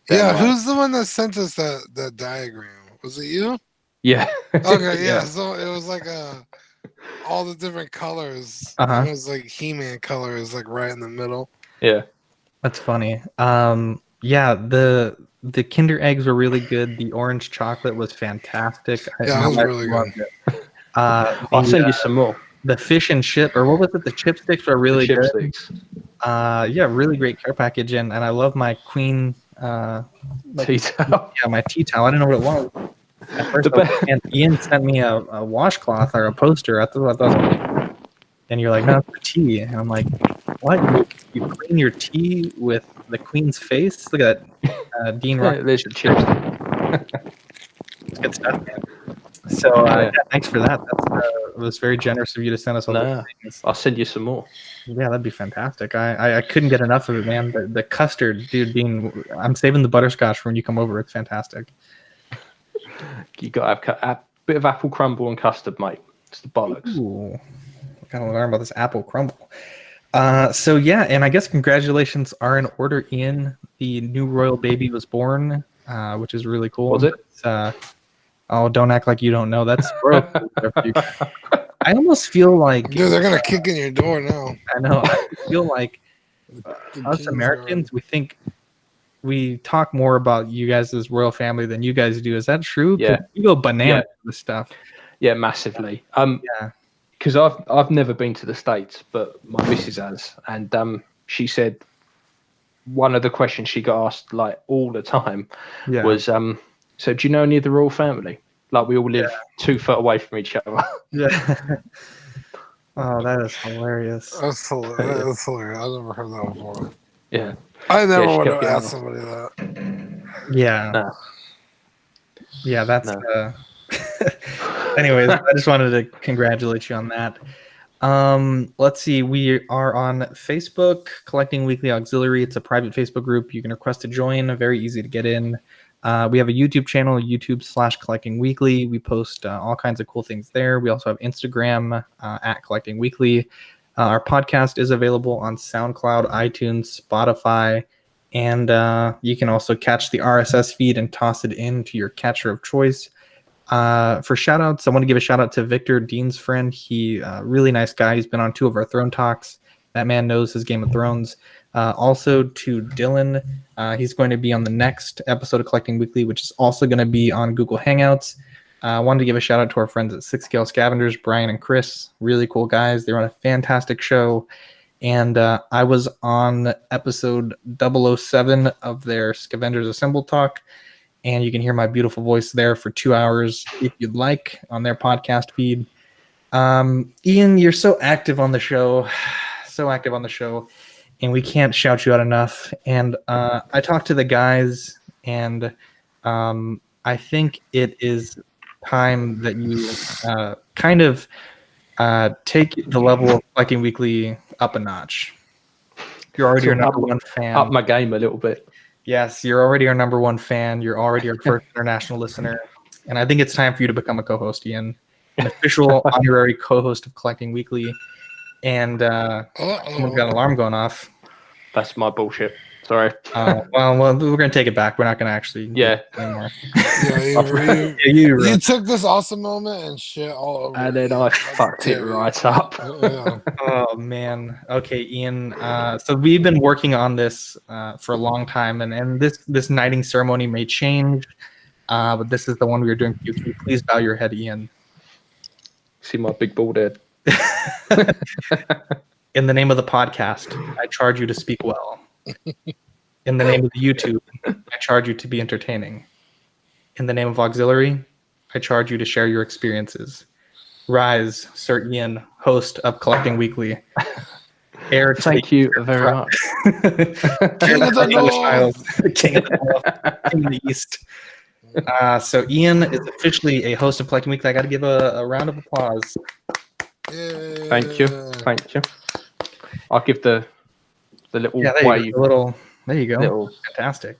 Speaker 1: Yeah, who's the one that sent us that diagram? Was it you?
Speaker 3: Yeah.
Speaker 1: Okay, yeah. So it was like all the different colors. It was like He-Man colors, like right in the middle.
Speaker 3: Yeah,
Speaker 2: that's funny. Yeah, the Kinder eggs were really good. The orange chocolate was fantastic.
Speaker 1: Yeah, it was really good.
Speaker 3: I'll send you some more.
Speaker 2: The fish and chip, or what was it? The chipsticks were really good. Yeah, really great care package, and I love my queen
Speaker 3: tea towel.
Speaker 2: Yeah, my tea towel. I don't know what it was. At first, and Ian sent me a washcloth or a poster. I thought and you're like, no, it's for tea. And I'm like, what? You clean your tea with the queen's face? Look at that, Dean.
Speaker 3: There's your chips.
Speaker 2: It's good stuff, man. So thanks for that. It was very generous of you to send us all those things.
Speaker 3: I'll send you some more.
Speaker 2: Yeah, that'd be fantastic. I couldn't get enough of it, man. The custard, dude, Dean, I'm saving the butterscotch for when you come over. It's fantastic.
Speaker 3: You got to have a bit of apple crumble and custard, mate. It's the bollocks.
Speaker 2: Ooh, I gotta learn about this apple crumble. So yeah, and I guess congratulations are in order. Ian, the new royal baby was born, which is really cool.
Speaker 3: Was it?
Speaker 2: Oh, don't act like you don't know. That's royal. I almost feel like,
Speaker 1: dude, they're gonna kick in your door now.
Speaker 2: I know. I feel like us Americans, we talk more about you guys as royal family than you guys do. Is that true?
Speaker 3: Yeah,
Speaker 2: you go bananas with stuff.
Speaker 3: Yeah, massively. Because I've never been to the States, but my missus has, and she said one of the questions she got asked like all the time was, so do you know any of the royal family? Like we all live 2 foot away from each other.
Speaker 2: Yeah. Oh, that is hilarious.
Speaker 1: That's hilarious. I never heard that before.
Speaker 3: Yeah.
Speaker 1: I never would have asked somebody that.
Speaker 2: Yeah.
Speaker 3: No.
Speaker 2: Yeah, that's anyways, I just wanted to congratulate you on that. Let's see. We are on Facebook, Collecting Weekly Auxiliary. It's a private Facebook group. You can request to join. Very easy to get in. We have a YouTube channel, YouTube/Collecting Weekly. We post all kinds of cool things there. We also have Instagram at Collecting Weekly. Our podcast is available on SoundCloud, iTunes, Spotify, and you can also catch the RSS feed and toss it into your catcher of choice. For shout outs, I want to give a shout out to Victor, Dean's friend. He really nice guy. He's been on 2 of our Throne Talks. That man knows his Game of Thrones. Also to Dylan, he's going to be on the next episode of Collecting Weekly, which is also going to be on Google Hangouts. I wanted to give a shout out to our friends at 6 Scale Scavengers, Brian and Chris. Really cool guys. They run a fantastic show. And I was on episode 007 of their Scavengers Assemble talk. And you can hear my beautiful voice there for 2 hours if you'd like on their podcast feed. Ian, you're so active on the show. And we can't shout you out enough. And I talked to the guys, and I think it is time that you kind of take the level of Collecting Weekly up a notch. You're already our number one fan.
Speaker 3: Up my game a little bit.
Speaker 2: Yes, you're already our number one fan. You're already our first international listener. And I think it's time for you to become a co-host, Ian. An official honorary co-host of Collecting Weekly. And someone's got an alarm going off.
Speaker 3: That's my bullshit. Sorry.
Speaker 2: Well, we're going to take it back. We're not going to actually
Speaker 3: do it
Speaker 2: anymore.
Speaker 1: You took this awesome moment and shit all over.
Speaker 3: And then I fucked it right up.
Speaker 2: Oh, man. Okay, Ian. So we've been working on this for a long time, and this knighting ceremony may change, but this is the one we were doing for you. Can you please bow your head, Ian?
Speaker 3: See my big bald head.
Speaker 2: In the name of the podcast, I charge you to speak well. In the name of the YouTube, I charge you to be entertaining. In the name of Auxiliary, I charge you to share your experiences. Rise, Sir Ian, host of Collecting Weekly.
Speaker 3: Thank you very much.
Speaker 1: King of the North.
Speaker 2: King of the North. King of the East. So Ian is officially a host of Collecting Weekly. I got to give a round of applause.
Speaker 1: Yay.
Speaker 3: Thank you. I'll give the little wave.
Speaker 2: There you go. Fantastic.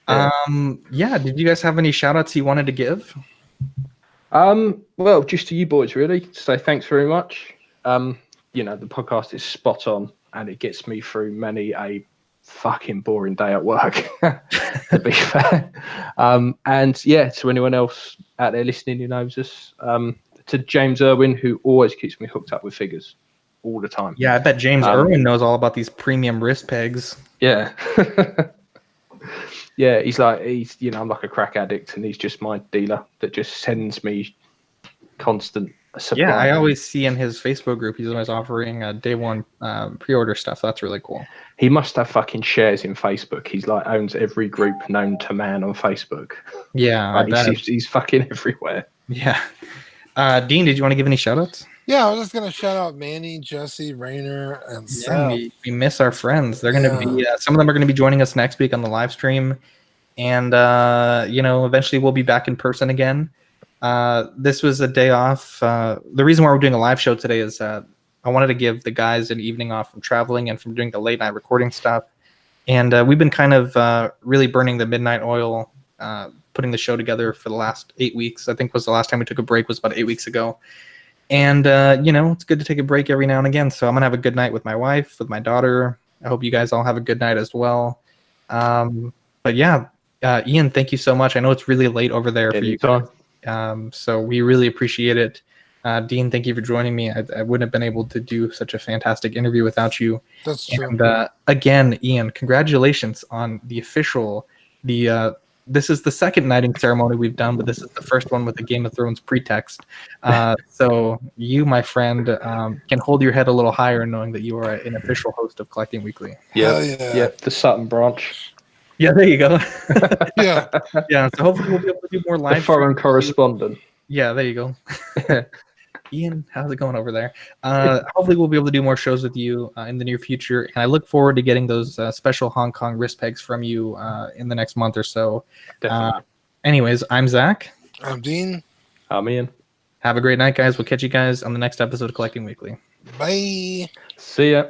Speaker 2: Did you guys have any shout outs you wanted to give?
Speaker 3: Well, just to you boys, really. So thanks very much. The podcast is spot on, and it gets me through many a fucking boring day at work, to be fair. To anyone else out there listening who knows us, to James Irwin, who always keeps me hooked up with figures all the time.
Speaker 2: Yeah, I bet James Irwin knows all about these premium wrist pegs.
Speaker 3: Yeah. Yeah, he's I'm like a crack addict, and he's just my dealer that just sends me constant supply.
Speaker 2: Yeah, I always see in his Facebook group he's always offering day one pre-order stuff. That's really cool.
Speaker 3: He must have fucking shares in Facebook. He's owns every group known to man on Facebook.
Speaker 2: Yeah,
Speaker 3: he's fucking everywhere.
Speaker 2: Yeah. Dean, did you want to give any shout outs?
Speaker 1: Yeah, I was just gonna shout out Manny, Jesse, Rainer, and Seth.
Speaker 2: We miss our friends. They're gonna be some of them are gonna be joining us next week on the live stream, and eventually we'll be back in person again. This was a day off. The reason why we're doing a live show today is I wanted to give the guys an evening off from traveling and from doing the late night recording stuff, and we've been kind of really burning the midnight oil, putting the show together for the last 8 weeks. I think was the last time we took a break was about 8 weeks ago. And, it's good to take a break every now and again. So I'm going to have a good night with my wife, with my daughter. I hope you guys all have a good night as well. Ian, thank you so much. I know it's really late over there for you guys. So we really appreciate it. Dean, thank you for joining me. I wouldn't have been able to do such a fantastic interview without you.
Speaker 1: That's true.
Speaker 2: And again, Ian, congratulations on the this is the second knighting ceremony we've done, but this is the first one with the Game of Thrones pretext. So you, my friend, can hold your head a little higher knowing that you are an official host of Collecting Weekly.
Speaker 3: Yeah, the Sutton branch.
Speaker 2: Yeah, there you go.
Speaker 1: Yeah.
Speaker 2: Yeah, so hopefully we'll be able to do more live.
Speaker 3: The foreign correspondent.
Speaker 2: Yeah, there you go. Ian, how's it going over there? Hopefully we'll be able to do more shows with you in the near future, and I look forward to getting those special Hong Kong wrist pegs from you in the next month or so.
Speaker 3: Definitely.
Speaker 2: Anyways, I'm Zach.
Speaker 1: I'm Dean.
Speaker 3: I'm Ian.
Speaker 2: Have a great night, guys. We'll catch you guys on the next episode of Collecting Weekly.
Speaker 1: Bye.
Speaker 3: See ya.